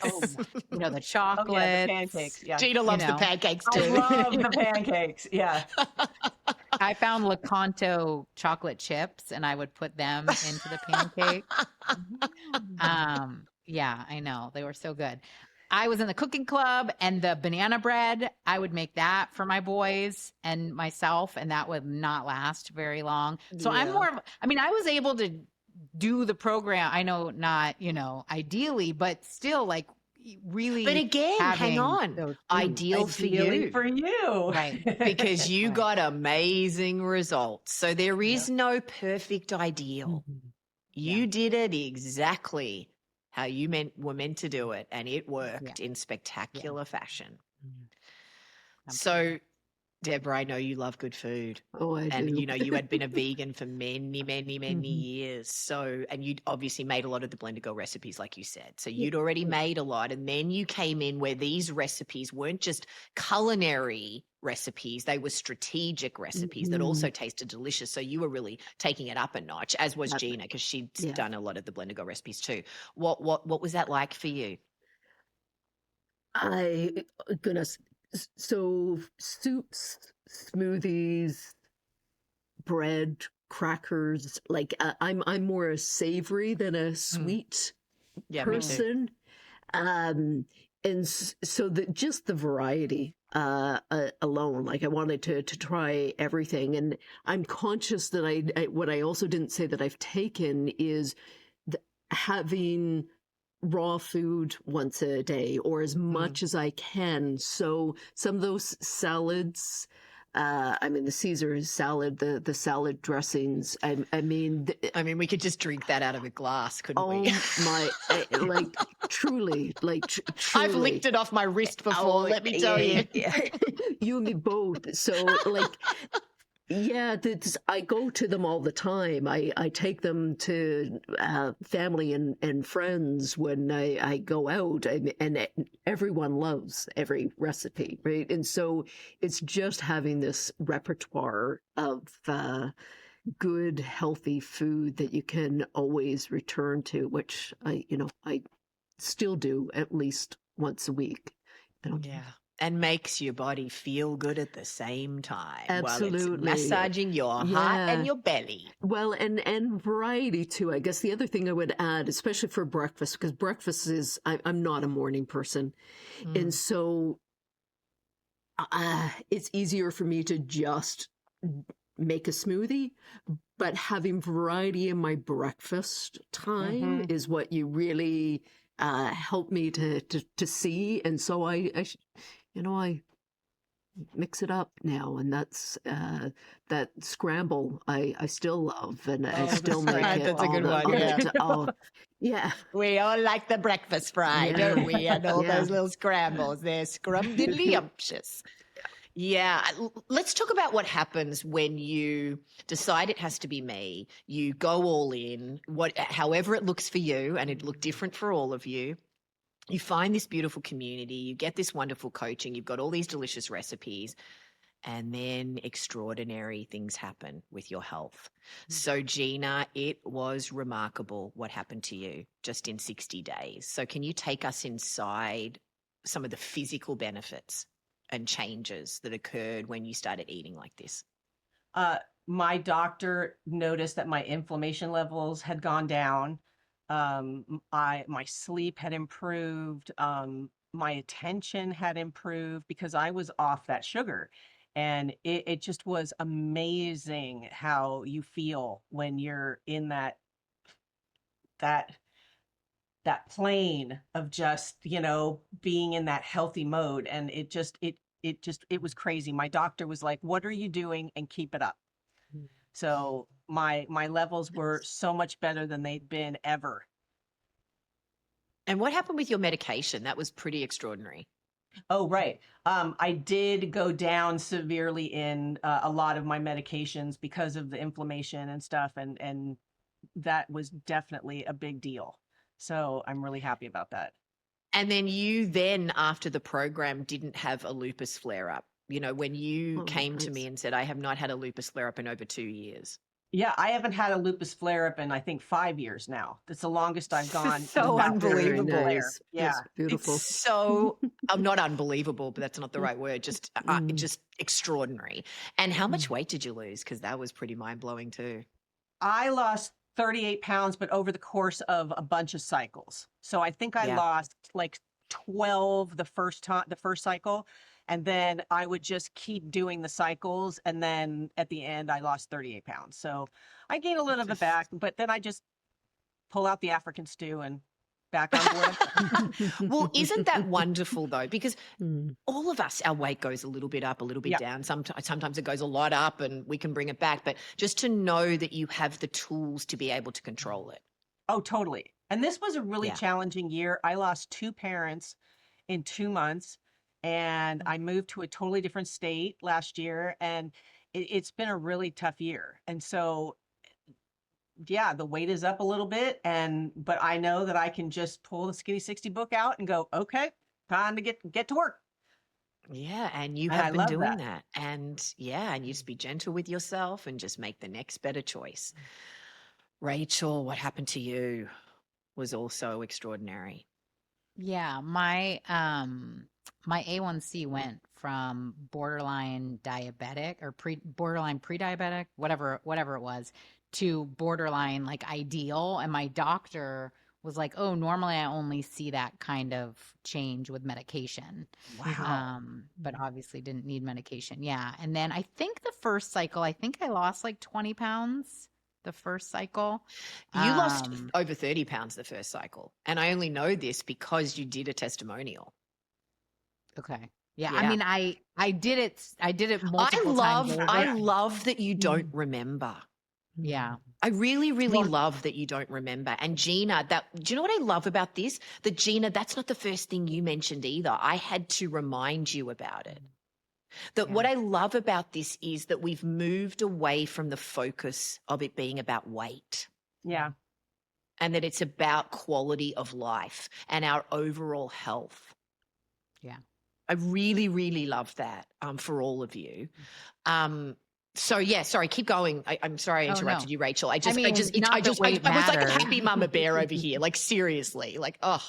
Speaker 2: you know, the chocolate.
Speaker 3: Oh, yeah, the pancakes. Yeah.
Speaker 1: Gina loves the pancakes too.
Speaker 3: I love the pancakes. Yeah.
Speaker 2: I found Lakanto chocolate chips and I would put them into the pancake. Yeah, I know. They were so good. I was in the cooking club, and the banana bread, I would make that for my boys and myself, and that would not last very long. So I'm more of, I mean, I was able to do the program. I know not, you know, ideally, but still like really.
Speaker 1: But again, hang on. Ideally for you.
Speaker 2: Right.
Speaker 1: Because you got amazing results. So there is no perfect ideal. You did it exactly how you were meant to do it, and it worked in spectacular fashion. So, Deborah, I know you love good food.
Speaker 4: Oh, I do.
Speaker 1: And, you know, you had been a vegan for many, many, many years. So, and you'd obviously made a lot of the Blended Girl recipes, like you said. So you'd already made a lot. And then you came in where these recipes weren't just culinary recipes, they were strategic recipes that also tasted delicious. So you were really taking it up a notch, as was Gina, because she'd done a lot of the Blended Girl recipes too. What was that like for you?
Speaker 4: So soups, smoothies, bread, crackers. Like I'm more a savory than a sweet person. So just the variety alone, like I wanted to try everything, and I'm conscious that what I also didn't say that I've taken is having raw food once a day or as much as I can. So some of those salads, I mean, the Caesar salad, the salad dressings. I mean,
Speaker 1: we could just drink that out of a glass, couldn't
Speaker 4: oh
Speaker 1: we?
Speaker 4: my, like truly,
Speaker 1: I've
Speaker 4: truly.
Speaker 1: licked it off my wrist before, let me tell you.
Speaker 4: You and me both. So like, yeah, I go to them all the time. I take them to family and friends when I go out, and everyone loves every recipe, right? And so it's just having this repertoire of good, healthy food that you can always return to, which I still do at least once a week.
Speaker 1: Yeah. And makes your body feel good at the same time.
Speaker 4: Absolutely.
Speaker 1: While it's massaging your heart and your belly.
Speaker 4: Well, and variety too. I guess the other thing I would add, especially for breakfast, because breakfast is, I'm not a morning person. And so it's easier for me to just make a smoothie, but having variety in my breakfast time is what you really help me to see. And so I mix it up now, and that's that scramble I still love, and I still make it.
Speaker 1: That's a good one.
Speaker 4: Yeah.
Speaker 1: We all like the breakfast fry, don't we? And all those little scrambles. They're scrumdiddlyumptious. Yeah. Let's talk about what happens when you decide it has to be me. You go all in, however it looks for you, and it'll look different for all of you. You find this beautiful community, you get this wonderful coaching, you've got all these delicious recipes, and then extraordinary things happen with your health. So, Gina, it was remarkable what happened to you just in 60 days. So can you take us inside some of the physical benefits and changes that occurred when you started eating like this?
Speaker 3: My doctor noticed that my inflammation levels had gone down. My sleep had improved. My attention had improved because I was off that sugar. And it just was amazing how you feel when you're in that plane of just, being in that healthy mode. And it was crazy. My doctor was like, "What are you doing? And keep it up." So my levels were so much better than they'd been ever.
Speaker 1: And what happened with your medication? That was pretty extraordinary.
Speaker 3: Oh, right. I did go down severely in a lot of my medications because of the inflammation and stuff. And that was definitely a big deal. So I'm really happy about that.
Speaker 1: And then after the program, didn't have a lupus flare-up. When you came to me and said, "I have not had a lupus flare-up in over 2 years."
Speaker 3: Yeah, I haven't had a lupus flare-up in, I think, 5 years now. That's the longest I've gone.
Speaker 1: So unbelievable.
Speaker 4: Nice.
Speaker 3: Yeah.
Speaker 4: That's beautiful.
Speaker 1: It's so, not unbelievable, but that's not the right word. Just extraordinary. And how much weight did you lose? Because that was pretty mind-blowing too.
Speaker 3: I lost 38 pounds, but over the course of a bunch of cycles. So I think I lost like 12 the first cycle. And then I would just keep doing the cycles. And then at the end, I lost 38 pounds. So I gained a little bit back, but then I just pull out the African stew and back on board.
Speaker 1: Well, isn't that wonderful though? Because all of us, our weight goes a little bit up, a little bit down. Sometimes it goes a lot up and we can bring it back. But just to know that you have the tools to be able to control it.
Speaker 3: Oh, totally. And this was a really challenging year. I lost 2 parents in 2 months. And I moved to a totally different state last year, and it's been a really tough year. And so, the weight is up a little bit, but I know that I can just pull the Skinny 60 book out and go, okay, time to get to work.
Speaker 1: Yeah, and you have been doing that. And and you just be gentle with yourself and just make the next better choice. Rachel, what happened to you was also extraordinary.
Speaker 2: Yeah, my A1C went from borderline diabetic or borderline pre-diabetic, whatever it was, to borderline like ideal. And my doctor was like, oh, normally I only see that kind of change with medication.
Speaker 3: Wow.
Speaker 2: But obviously didn't need medication. Yeah. And then I think the first cycle, I think I lost like 20 pounds the first cycle.
Speaker 1: You lost over 30 pounds the first cycle. And I only know this because you did a testimonial.
Speaker 2: Okay. Yeah.
Speaker 1: Yeah.
Speaker 2: I mean, I did it multiple times over.
Speaker 1: I love that you don't remember.
Speaker 2: Yeah.
Speaker 1: I really, really love that you don't remember. And Gina, do you know what I love about this? That Gina, that's not the first thing you mentioned either. I had to remind you about it. That what I love about this is that we've moved away from the focus of it being about weight.
Speaker 3: Yeah.
Speaker 1: And that it's about quality of life and our overall health.
Speaker 2: Yeah.
Speaker 1: I really, really love that for all of you. So yeah, sorry, keep going. I'm sorry I interrupted you, Rachel. I was like a happy mama bear over here. Like seriously, like, oh.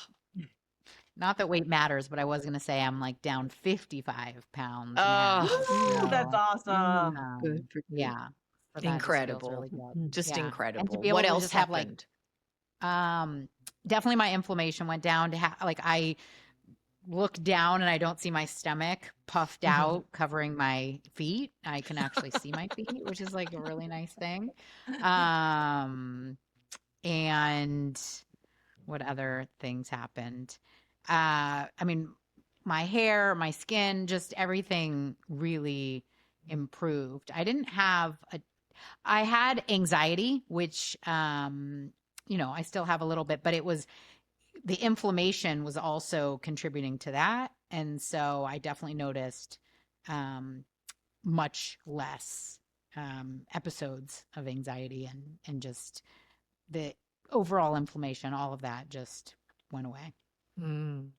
Speaker 2: Not that weight matters, but I was going to say I'm like down 55 pounds
Speaker 1: now.
Speaker 2: So,
Speaker 3: that's awesome.
Speaker 4: Good for you.
Speaker 2: Yeah. So that
Speaker 1: incredible.
Speaker 2: Just, really good.
Speaker 1: Just incredible.
Speaker 2: And to be able
Speaker 1: what
Speaker 2: to
Speaker 1: else
Speaker 2: just
Speaker 1: happened?
Speaker 2: Have like, definitely my inflammation went down to like I look down and I don't see my stomach puffed out covering my feet. I can actually see my feet, which is like a really nice thing. And what other things happened? I mean, my hair, my skin, just everything really improved. I had anxiety, which, I still have a little bit, but the inflammation was also contributing to that. And so I definitely noticed much less episodes of anxiety and just the overall inflammation, all of that just went away.
Speaker 1: And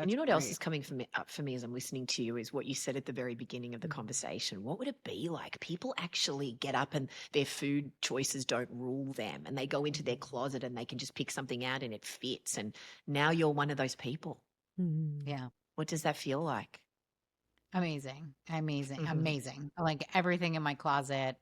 Speaker 1: you know what else is coming up for me as I'm listening to you is what you said at the very beginning of the conversation. What would it be like? People actually get up and their food choices don't rule them and they go into their closet and they can just pick something out and it fits. And now you're one of those people.
Speaker 2: Yeah.
Speaker 1: What does that feel like?
Speaker 2: Amazing. Like everything in my closet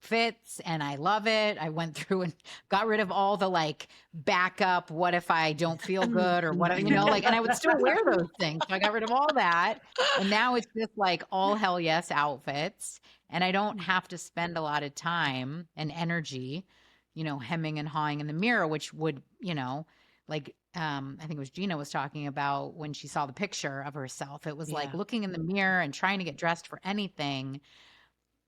Speaker 2: fits and I love it. I went through and got rid of all the like backup, what if I don't feel good or what, and I would still wear those things. So I got rid of all that. And now it's just like all hell yes outfits. And I don't have to spend a lot of time and energy, hemming and hawing in the mirror, which would, I think it was Gina was talking about when she saw the picture of herself. It was like looking in the mirror and trying to get dressed for anything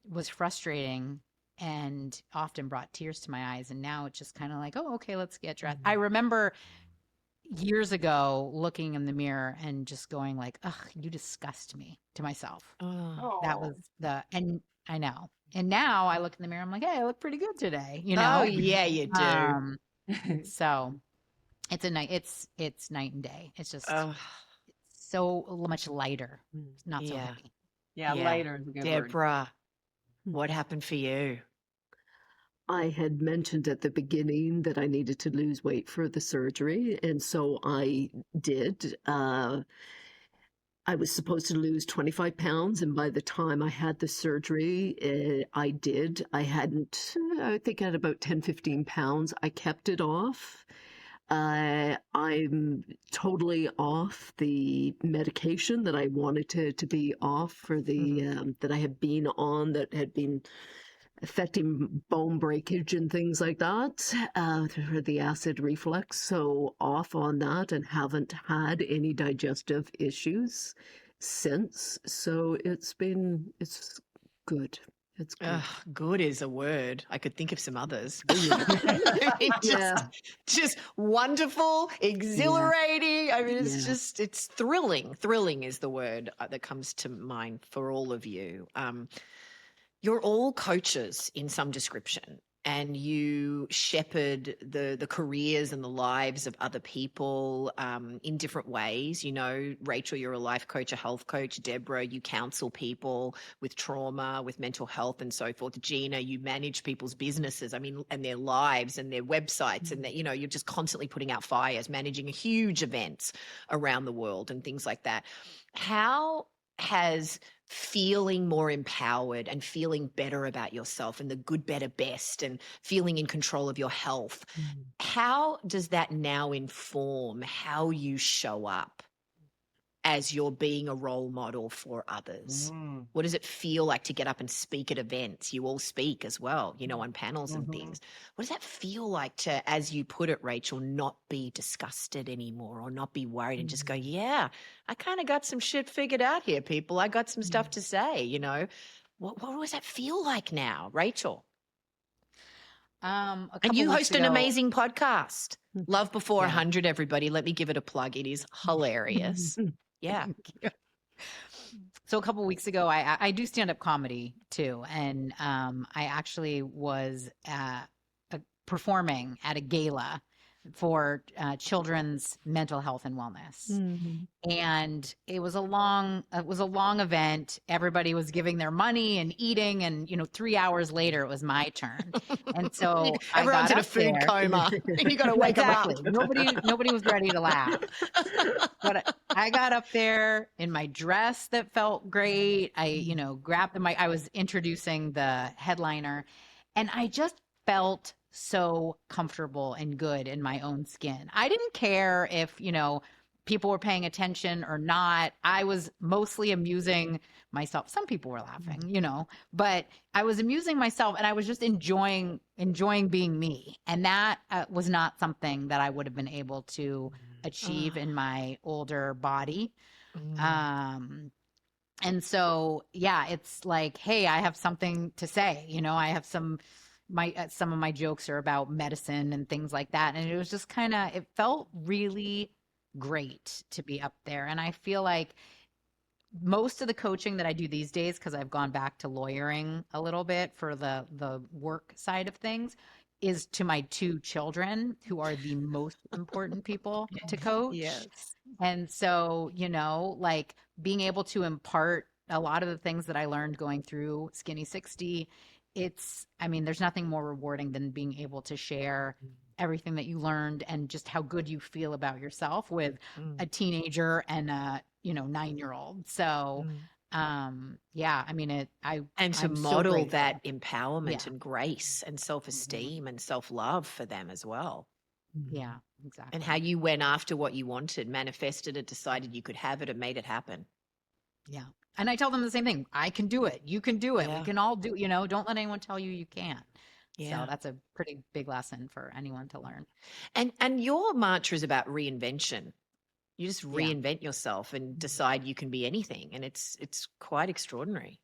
Speaker 2: was frustrating and often brought tears to my eyes. And now it's just kind of like, oh, okay, let's get dressed. I remember years ago looking in the mirror and just going like, ugh, you disgust me to myself. That was and I know. And now I look in the mirror, I'm like, hey, I look pretty good today.
Speaker 1: Oh yeah, you do.
Speaker 2: So it's it's night and day. It's just so much lighter. Not so heavy.
Speaker 3: Yeah, lighter is a good
Speaker 1: Deborah, what happened for you?
Speaker 4: I had mentioned at the beginning that I needed to lose weight for the surgery, and so I did. I was supposed to lose 25 pounds, and by the time I had the surgery, I did. I think I had about 10, 15 pounds. I kept it off. I'm totally off the medication that I wanted to be off for the that I had been on that had been affecting bone breakage and things like that for the acid reflux. So off on that and haven't had any digestive issues since. So it's good. It's good.
Speaker 1: Good is a word. I could think of some others.
Speaker 4: Yeah.
Speaker 1: Just wonderful, exhilarating. I mean, it's thrilling. Thrilling is the word that comes to mind for all of you. You're all coaches in some description, and you shepherd the careers and the lives of other people in different ways. Rachel, you're a life coach, a health coach. Deborah, you counsel people with trauma, with mental health and so forth. Gina, you manage people's businesses, and their lives and their websites, and you're just constantly putting out fires, managing huge events around the world and things like that. How has feeling more empowered and feeling better about yourself and the good, better, best and feeling in control of your health, how does that now inform how you show up as you're being a role model for others? What does it feel like to get up and speak at events? You all speak as well, you know, on panels and things. What does that feel like to, as you put it, Rachel, not be disgusted anymore or not be worried and just go, yeah, I kind of got some shit figured out here, people. I got some stuff to say, you know. What does that feel like now, Rachel?
Speaker 2: A
Speaker 1: And
Speaker 2: couple
Speaker 1: you
Speaker 2: weeks
Speaker 1: host an
Speaker 2: ago-
Speaker 1: amazing podcast, Love Before
Speaker 2: Yeah.
Speaker 1: 100, everybody. Let me give it a plug. It is hilarious. Yeah.
Speaker 2: Thank you. So a couple weeks ago, I do stand-up comedy too, and I actually was performing at a gala for children's mental health and wellness. And it was a long event. Everybody was giving their money and eating, and 3 hours later it was my turn. And so
Speaker 1: Everyone's
Speaker 2: I
Speaker 1: in
Speaker 2: got
Speaker 1: a food
Speaker 2: there.
Speaker 1: coma. And you got to wake them up.
Speaker 2: Nobody was ready to laugh. But I got up there in my dress that felt great. I grabbed the mic. I was introducing the headliner, and I just felt so comfortable and good in my own skin. I didn't care if, people were paying attention or not. I was mostly amusing myself. Some people were laughing, but I was amusing myself, and I was just enjoying being me. And that was not something that I would have been able to achieve in my older body. And so, yeah, it's like, hey, I have something to say. I have some of my jokes are about medicine and things like that. And it was just it felt really great to be up there. And I feel like most of the coaching that I do these days, because I've gone back to lawyering a little bit for the work side of things, is to my 2 children, who are the most important people to coach.
Speaker 1: Yes.
Speaker 2: And so, like being able to impart a lot of the things that I learned going through Skinny 60, there's nothing more rewarding than being able to share everything that you learned and just how good you feel about yourself with a teenager and a 9-year-old. So and to model that empowerment and grace and self-esteem and self-love for them as well. Yeah, exactly. And how you went after what you wanted, manifested it, decided you could have it, and made it happen. Yeah. And I tell them the same thing. I can do it. You can do it. We can all do, don't let anyone tell you you can't. Yeah. So that's a pretty big lesson for anyone to learn. And your mantra is about reinvention. You just reinvent yourself and decide you can be anything. And it's quite extraordinary.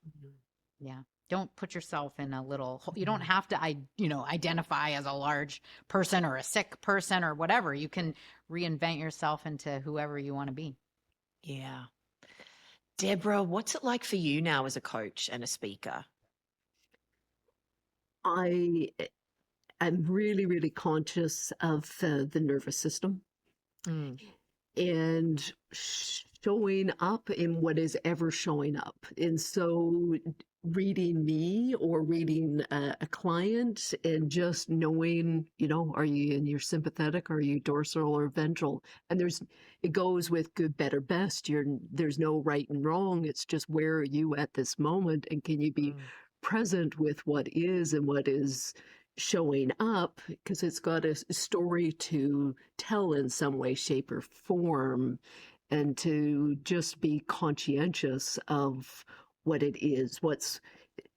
Speaker 2: Yeah. Don't put yourself in a little, you don't have to, identify as a large person or a sick person or whatever. You can reinvent yourself into whoever you want to be. Yeah. Deborah, what's it like for you now as a coach and a speaker?
Speaker 4: I am really, really conscious of the nervous system and showing up in what is ever showing up. And so reading me or reading a client and just knowing, are you in your sympathetic, are you dorsal or ventral? And it goes with good, better, best. There's no right and wrong. It's just, where are you at this moment? And can you be present with what is and what is showing up, because it's got a story to tell in some way, shape, or form, and to just be conscientious of what it is.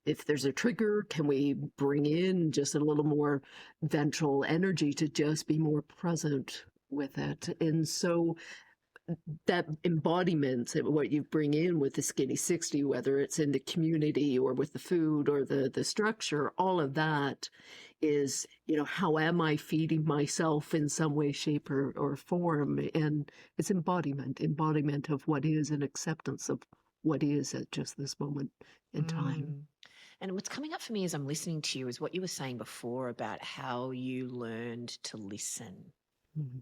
Speaker 4: If there's a trigger, can we bring in just a little more ventral energy to just be more present with it? And so that embodiment, what you bring in with the Skinny 60, whether it's in the community or with the food or the structure, all of that is, how am I feeding myself in some way, shape, or form? And it's embodiment of what is, and acceptance of what is at just this moment in time.
Speaker 1: And what's coming up for me as I'm listening to you is what you were saying before about how you learned to listen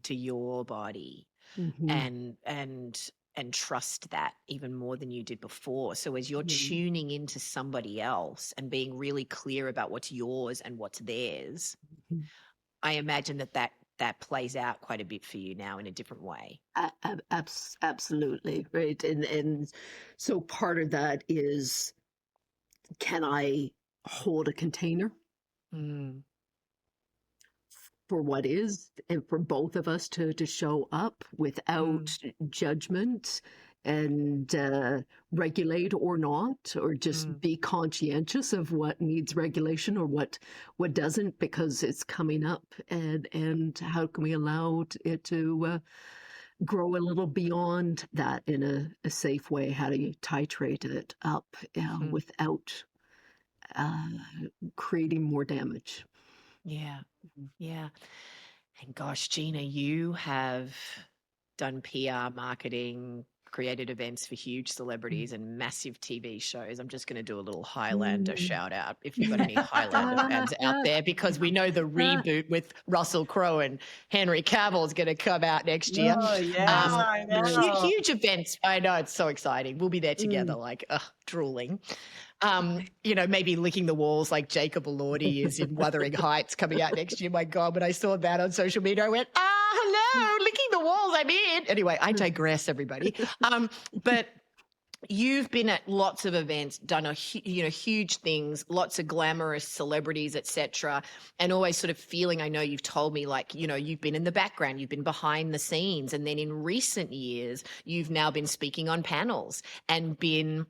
Speaker 1: to your body and trust that even more than you did before. So as you're tuning into somebody else and being really clear about what's yours and what's theirs, I imagine that that plays out quite a bit for you now in a different way.
Speaker 4: Absolutely, right. And so part of that is, can I hold a container for what is, and for both of us to show up without judgment, and regulate or not, or just be conscientious of what needs regulation or what doesn't, because it's coming up, and how can we allow it to grow a little beyond that in a safe way? How do you titrate it up without creating more damage?
Speaker 1: Yeah. Yeah. And gosh, Gina, you have done PR, marketing, created events for huge celebrities and massive TV shows. I'm just going to do a little Highlander shout out if you've got any Highlander fans out there, because we know the reboot with Russell Crowe and Henry Cavill is going to come out next year.
Speaker 3: Oh, yeah, I know.
Speaker 1: Huge events. I know, it's so exciting. We'll be there together, like drooling. Maybe licking the walls like Jacob Elordi is in Wuthering Heights coming out next year. My God, when I saw that on social media, I went, hello, licking the walls, I'm in. Anyway, I digress, everybody. But you've been at lots of events, done huge things, lots of glamorous celebrities, etc., and always sort of feeling, I know you've told me, like, you've been in the background, you've been behind the scenes, and then in recent years, you've now been speaking on panels and been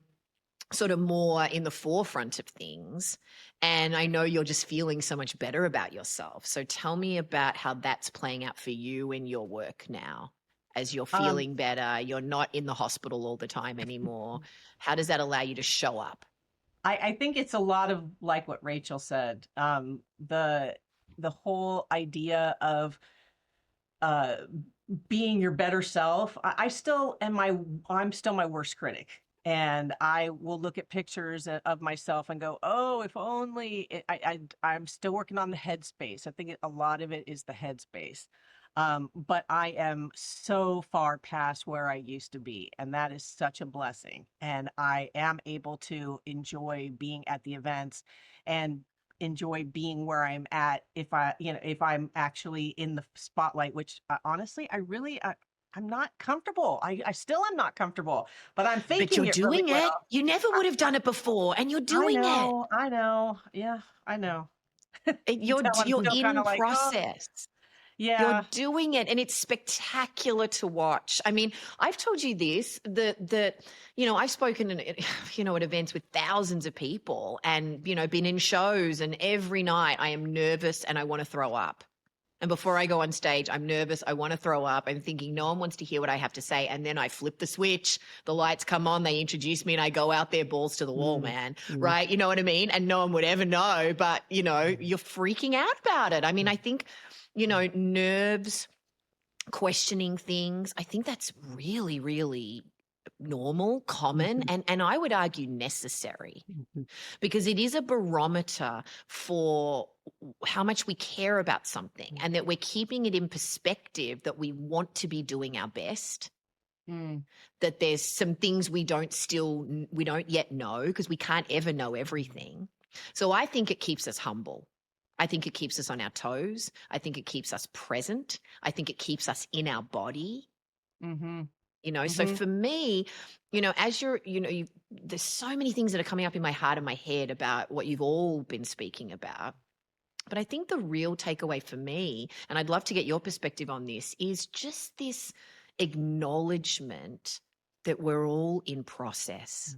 Speaker 1: sort of more in the forefront of things. And I know you're just feeling so much better about yourself. So tell me about how that's playing out for you in your work now, as you're feeling better, you're not in the hospital all the time anymore. How does that allow you to show up?
Speaker 3: I think it's a lot of like what Rachel said, the whole idea of being your better self. I'm still my worst critic. And I will look at pictures of myself and go, oh, if only I'm still working on the headspace. I think a lot of it is the headspace. But I am so far past where I used to be, and that is such a blessing. And I am able to enjoy being at the events and enjoy being where I'm at if I'm actually in the spotlight, which honestly, I'm not comfortable. I still am not comfortable, but I'm faking it.
Speaker 1: But you're doing
Speaker 3: really
Speaker 1: it.
Speaker 3: well.
Speaker 1: You never would have done it before, and you're doing it.
Speaker 3: I know. Yeah, I know.
Speaker 1: You're in process.
Speaker 3: Yeah.
Speaker 1: You're doing it, and it's spectacular to watch. I mean, I've told you this, that I've spoken at events with thousands of people, and, been in shows, and every night I am nervous and I want to throw up. And before I go on stage, I'm nervous, I want to throw up. I'm thinking no one wants to hear what I have to say. And then I flip the switch, the lights come on, they introduce me, and I go out there balls to the wall, man. Right? You know what I mean? And no one would ever know, but, you're freaking out about it. I mean, I think, nerves, questioning things, I think that's really, really normal, common, and I would argue necessary, because it is a barometer for how much we care about something, and that we're keeping it in perspective, that we want to be doing our best, that there's some things we don't yet know, because we can't ever know everything. So I think it keeps us humble. I think it keeps us on our toes. I think it keeps us present. I think it keeps us in our body. So for me, as there's so many things that are coming up in my heart and my head about what you've all been speaking about. But I think the real takeaway for me, and I'd love to get your perspective on this, is just this acknowledgement that we're all in process.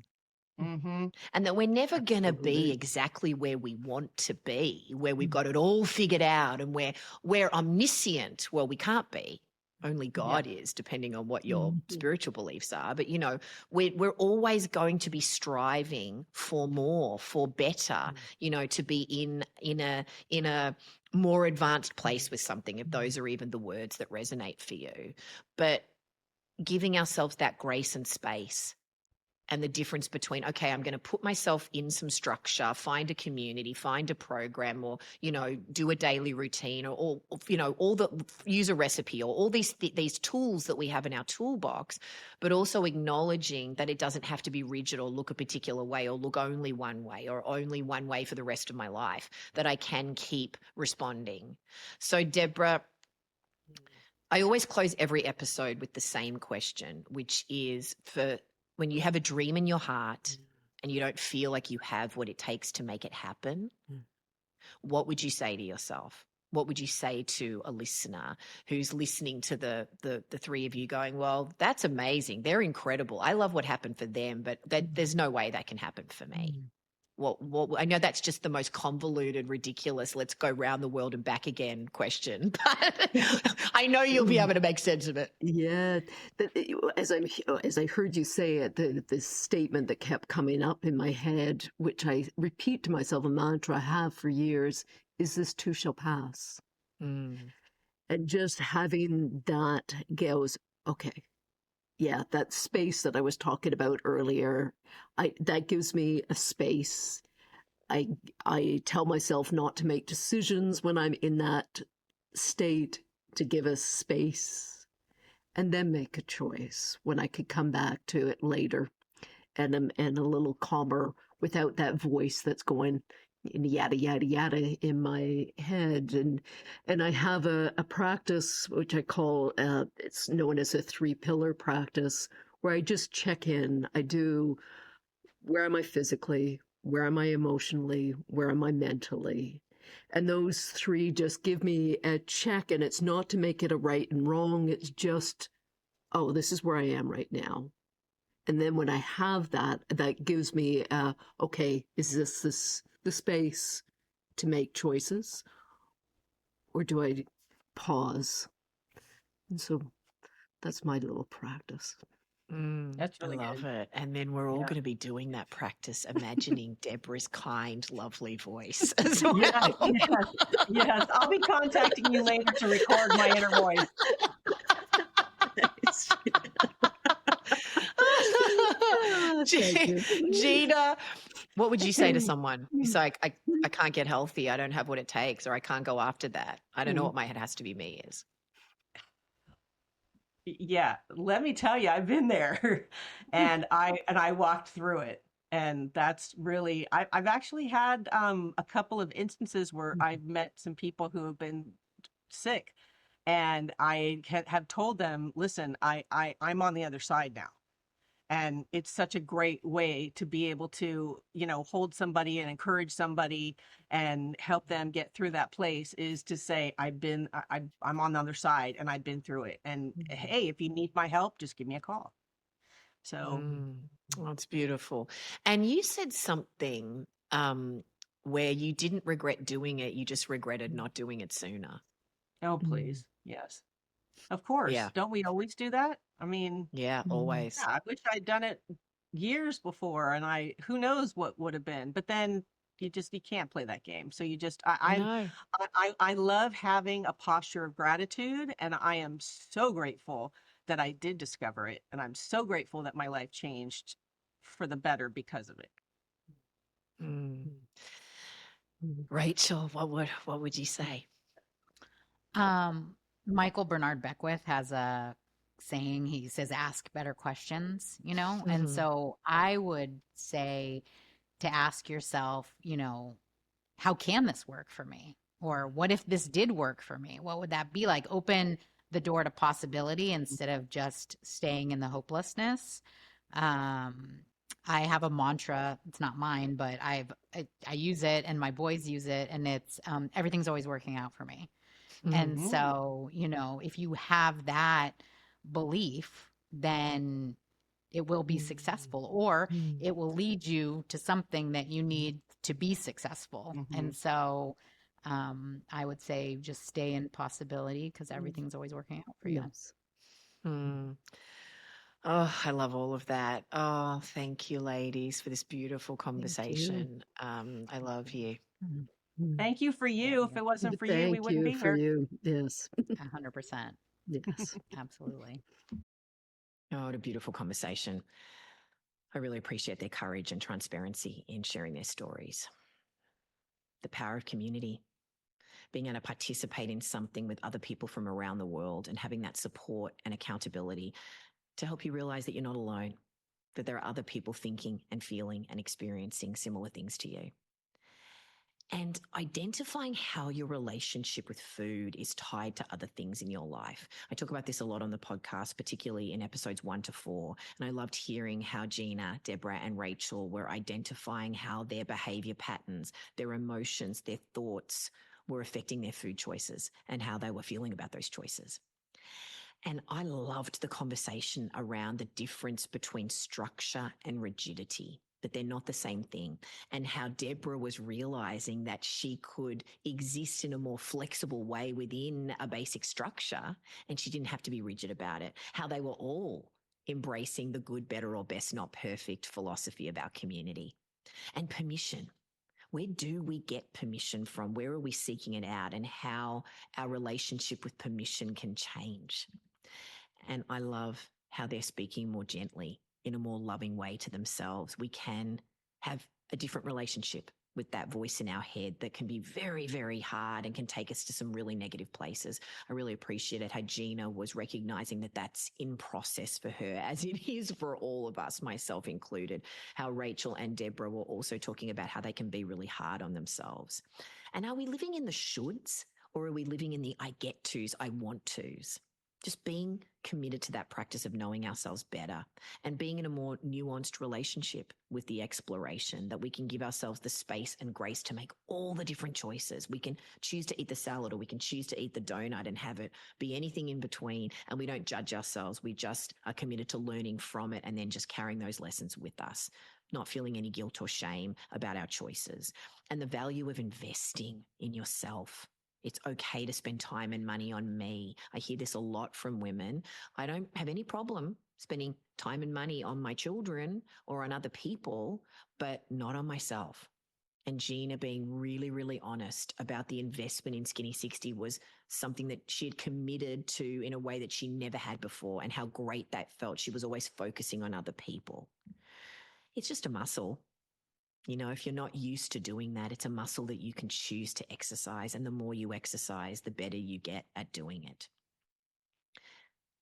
Speaker 1: And that we're never going to be exactly where we want to be, where we've got it all figured out, and we're omniscient. Well, we can't be. Only God is, depending on what your spiritual beliefs are. But, we're always going to be striving for more, for better, to be in a more advanced place with something, if those are even the words that resonate for you. But giving ourselves that grace and space, and the difference between, okay, I'm going to put myself in some structure, find a community, find a program, or, do a daily routine, or use a recipe, or all these tools that we have in our toolbox, but also acknowledging that it doesn't have to be rigid or look a particular way, or look only one way, or only one way for the rest of my life, that I can keep responding. So Deborah, I always close every episode with the same question, which is for when you have a dream in your heart and you don't feel like you have what it takes to make it happen, what would you say to yourself? What would you say to a listener who's listening to the three of you going, well, that's amazing. They're incredible. I love what happened for them, but there's no way that can happen for me. What I know that's just the most convoluted, ridiculous, let's go round the world and back again question, but I know you'll be able to make sense of it.
Speaker 4: Yeah, as I heard you say it, the statement that kept coming up in my head, which I repeat to myself, a mantra I have for years, is this too shall pass. And just having that goes, okay, yeah, that space that I was talking about earlier, that gives me a space. I tell myself not to make decisions when I'm in that state, to give us space, and then make a choice when I could come back to it later and a little calmer without that voice that's going yada yada yada in my head. And I have a practice which I call it's known as a 3-pillar practice, where I just check in. I do, where am I physically, where am I emotionally, where am I mentally, and those 3 just give me a check. And it's not to make it a right and wrong, it's just, oh, this is where I am right now. And then when I have that, that gives me okay, is this the space to make choices, or do I pause? And so that's my little practice.
Speaker 3: That's really
Speaker 1: I love
Speaker 3: good.
Speaker 1: it. And then we're all going to be doing that practice, imagining Deborah's kind, lovely voice as well.
Speaker 3: Yes. I'll be contacting you later to record my inner voice.
Speaker 4: Thank you.
Speaker 1: Gina, what would you say to someone? You say, I can't get healthy. I don't have what it takes, or I can't go after that. I don't know what my It has to be me is.
Speaker 3: Yeah, let me tell you, I've been there, and I walked through it, and that's really, I've actually had a couple of instances where I've met some people who have been sick, and I have told them, listen, I'm on the other side now. And it's such a great way to be able to, hold somebody and encourage somebody and help them get through that place, is to say, I'm on the other side and I've been through it. And hey, if you need my help, just give me a call. So
Speaker 1: Oh, it's beautiful. And you said something where you didn't regret doing it. You just regretted not doing it sooner.
Speaker 3: oh, please. Yes, of course.
Speaker 1: Yeah.
Speaker 3: Don't we always do that? I mean,
Speaker 1: Yeah, always.
Speaker 3: yeah, I wish I'd done it years before, and who knows what would have been. But then you can't play that game. So you just,
Speaker 1: No.
Speaker 3: I love having a posture of gratitude, and I am so grateful that I did discover it, and I'm so grateful that my life changed for the better because of it.
Speaker 1: Rachel, what would you say?
Speaker 2: Michael Bernard Beckwith has a saying. He says, ask better questions, And so I would say to ask yourself, how can this work for me? Or what if this did work for me? What would that be like? Open the door to possibility instead of just staying in the hopelessness. I have a mantra. It's not mine, but I use it, and my boys use it, and it's everything's always working out for me. And so, if you have that belief, then it will be successful, or it will lead you to something that you need to be successful. And so I would say just stay in possibility, because everything's always working out for you.
Speaker 4: Yes.
Speaker 1: Oh, I love all of that. Oh, thank you, ladies, for this beautiful conversation. I love you.
Speaker 3: Thank you for you. If it wasn't for you, we
Speaker 4: Thank
Speaker 3: wouldn't
Speaker 4: you
Speaker 3: be
Speaker 4: for
Speaker 3: here.
Speaker 4: you. Yes.
Speaker 2: 100%.
Speaker 4: Yes.
Speaker 2: Absolutely.
Speaker 1: Oh, what a beautiful conversation. I really appreciate their courage and transparency in sharing their stories. The power of community, being able to participate in something with other people from around the world and having that support and accountability to help you realize that you're not alone, that there are other people thinking and feeling and experiencing similar things to you. and identifying how your relationship with food is tied to other things in your life. I talk about this a lot on the podcast, particularly in episodes 1 to 4. And I loved hearing how Gina, Deborah, and Rachel were identifying how their behavior patterns, their emotions, their thoughts were affecting their food choices and how they were feeling about those choices. And I loved the conversation around the difference between structure and rigidity, that they're not the same thing, and how Deborah was realizing that she could exist in a more flexible way within a basic structure, and she didn't have to be rigid about it. How they were all embracing the good, better, or best, not perfect philosophy of our community. And permission. Where do we get permission from? Where are we seeking it out? And how our relationship with permission can change. And I love how they're speaking more gently, in a more loving way to themselves. We can have a different relationship with that voice in our head that can be very, very hard and can take us to some really negative places. I really appreciated how Gina was recognizing that that's in process for her, as it is for all of us, myself included. How Rachel and Deborah were also talking about how they can be really hard on themselves. And are we living in the shoulds, or are we living in the I get tos, I want tos? Just being committed to that practice of knowing ourselves better and being in a more nuanced relationship with the exploration, that we can give ourselves the space and grace to make all the different choices. We can choose to eat the salad, or we can choose to eat the donut and have it be anything in between. And we don't judge ourselves. We just are committed to learning from it and then just carrying those lessons with us, not feeling any guilt or shame about our choices. And the value of investing in yourself. It's okay to spend time and money on me. I hear this a lot from women. I don't have any problem spending time and money on my children or on other people, but not on myself. And Gina being really, really honest about the investment in Skinny 60 was something that she had committed to in a way that she never had before, and how great that felt. She was always focusing on other people. It's just a muscle. You know, if you're not used to doing that, it's a muscle that you can choose to exercise. And the more you exercise, the better you get at doing it.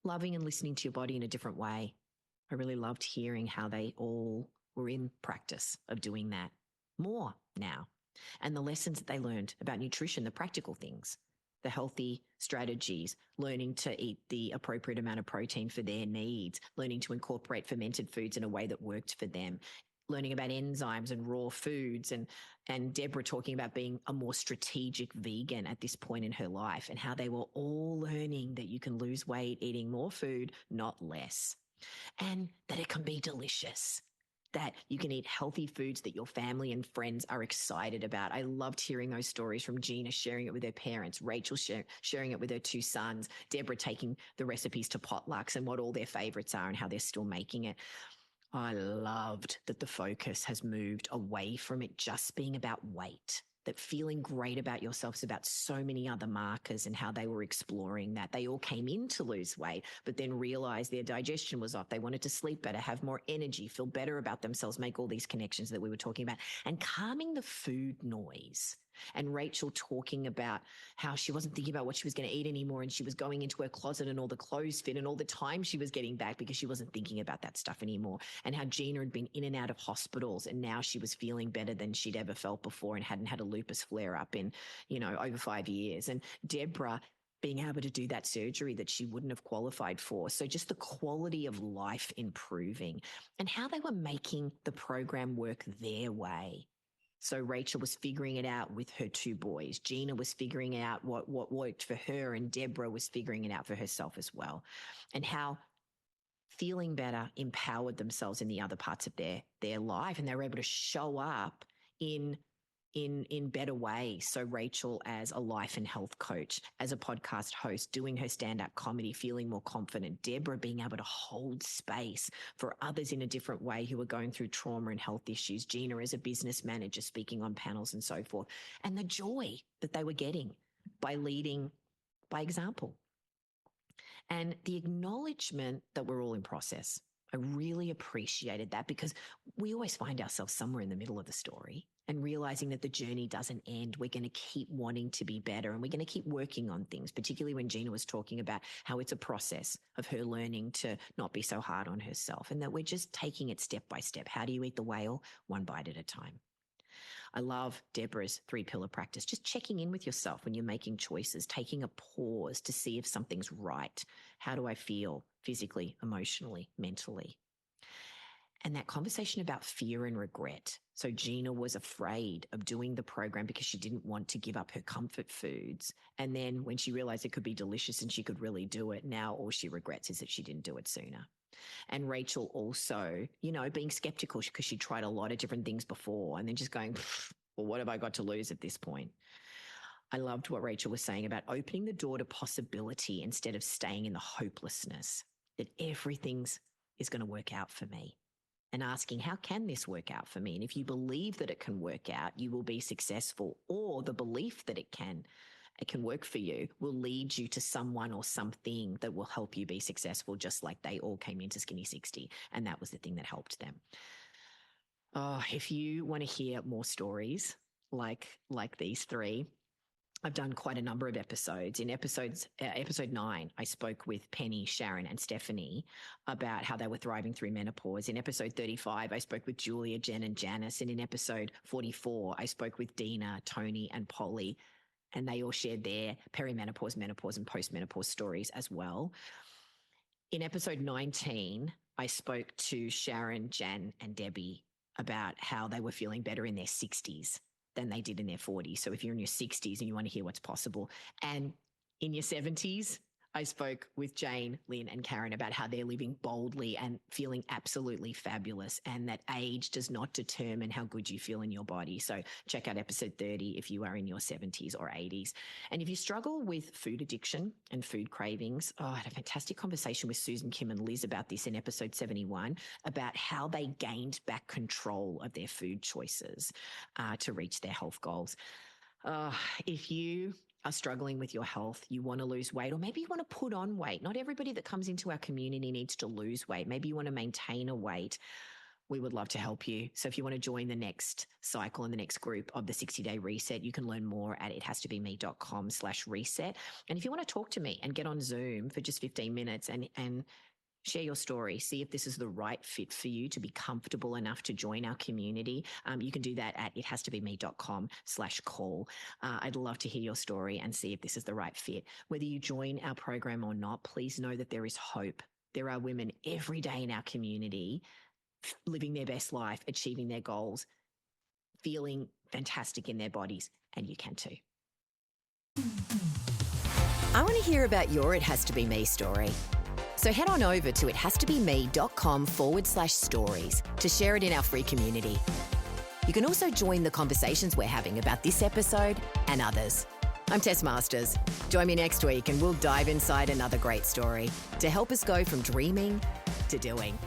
Speaker 1: Loving and listening to your body in a different way. I really loved hearing how they all were in practice of doing that more now. And the lessons that they learned about nutrition, the practical things, the healthy strategies, learning to eat the appropriate amount of protein for their needs, learning to incorporate fermented foods in a way that worked for them, learning about enzymes and raw foods, and Deborah talking about being a more strategic vegan at this point in her life, and how they were all learning that you can lose weight eating more food, not less, and that it can be delicious, that you can eat healthy foods that your family and friends are excited about. I loved hearing those stories from Gina sharing it with her parents, Rachel sharing it with her 2 sons, Deborah taking the recipes to potlucks and what all their favorites are and how they're still making it. I loved that the focus has moved away from it just being about weight, that feeling great about yourself is about so many other markers, and how they were exploring that. They all came in to lose weight, but then realized their digestion was off. They wanted to sleep better, have more energy, feel better about themselves, make all these connections that we were talking about, and calming the food noise. And Rachel talking about how she wasn't thinking about what she was going to eat anymore, and she was going into her closet and all the clothes fit and all the time she was getting back because she wasn't thinking about that stuff anymore. And how Gina had been in and out of hospitals, and now she was feeling better than she'd ever felt before and hadn't had a lupus flare up in, over 5 years. And Deborah being able to do that surgery that she wouldn't have qualified for. So just the quality of life improving, and how they were making the program work their way. So Rachel was figuring it out with her 2 boys. Gina was figuring out what worked for her, and Deborah was figuring it out for herself as well. And how feeling better empowered themselves in the other parts of their life, and they were able to show up in better ways. So Rachel as a life and health coach, as a podcast host, doing her stand-up comedy, feeling more confident. Deborah being able to hold space for others in a different way who are going through trauma and health issues. Gina as a business manager, speaking on panels and so forth. And the joy that they were getting by leading by example. And the acknowledgement that we're all in process. I really appreciated that, because we always find ourselves somewhere in the middle of the story, and realizing that the journey doesn't end. We're going to keep wanting to be better, and we're going to keep working on things, particularly when Gina was talking about how it's a process of her learning to not be so hard on herself, and that we're just taking it step by step. How do you eat the whale? One bite at a time. I love Deborah's 3-pillar practice, just checking in with yourself when you're making choices, taking a pause to see if something's right. How do I feel physically, emotionally, mentally? And that conversation about fear and regret. So Gina was afraid of doing the program because she didn't want to give up her comfort foods. And then when she realized it could be delicious and she could really do it, now all she regrets is that she didn't do it sooner. And Rachel also, being skeptical because she tried a lot of different things before and then just going, well, what have I got to lose at this point? I loved what Rachel was saying about opening the door to possibility instead of staying in the hopelessness that everything's is going to work out for me. And asking, how can this work out for me? And if you believe that it can work out, you will be successful, or the belief that it can work for you will lead you to someone or something that will help you be successful, just like they all came into Skinny 60. And that was the thing that helped them. Oh, if you want to hear more stories like these 3, I've done quite a number of episodes. In episode 9, I spoke with Penny, Sharon, and Stephanie about how they were thriving through menopause. In episode 35, I spoke with Julia, Jen, and Janice. And in episode 44, I spoke with Dina, Tony, and Polly. And they all shared their perimenopause, menopause, and postmenopause stories as well. In episode 19, I spoke to Sharon, Jan, and Debbie about how they were feeling better in their 60s than they did in their 40s. So if you're in your 60s and you want to hear what's possible, and in your 70s, I spoke with Jane, Lynn, and Karen about how they're living boldly and feeling absolutely fabulous, and that age does not determine how good you feel in your body. So check out episode 30 if you are in your 70s or 80s. And if you struggle with food addiction and food cravings, I had a fantastic conversation with Susan, Kim, and Liz about this in episode 71, about how they gained back control of their food choices to reach their health goals. If you are struggling with your health, you want to lose weight, or maybe you want to put on weight. Not everybody that comes into our community needs to lose weight. Maybe you want to maintain a weight. We would love to help you. So if you want to join the next cycle and the next group of the 60-day reset, you can learn more at ithastobeme.com/reset. And if you want to talk to me and get on Zoom for just 15 minutes and share your story, see if this is the right fit for you to be comfortable enough to join our community, you can do that at ithastobeme.com/call. I'd love to hear your story and see if this is the right fit. Whether you join our program or not, please know that there is hope. There are women every day in our community living their best life, achieving their goals, feeling fantastic in their bodies, and you can too.
Speaker 5: I want to hear about your It Has to Be Me story. So head on over to ithastobeme.com/stories to share it in our free community. You can also join the conversations we're having about this episode and others. I'm Tess Masters. Join me next week and we'll dive inside another great story to help us go from dreaming to doing.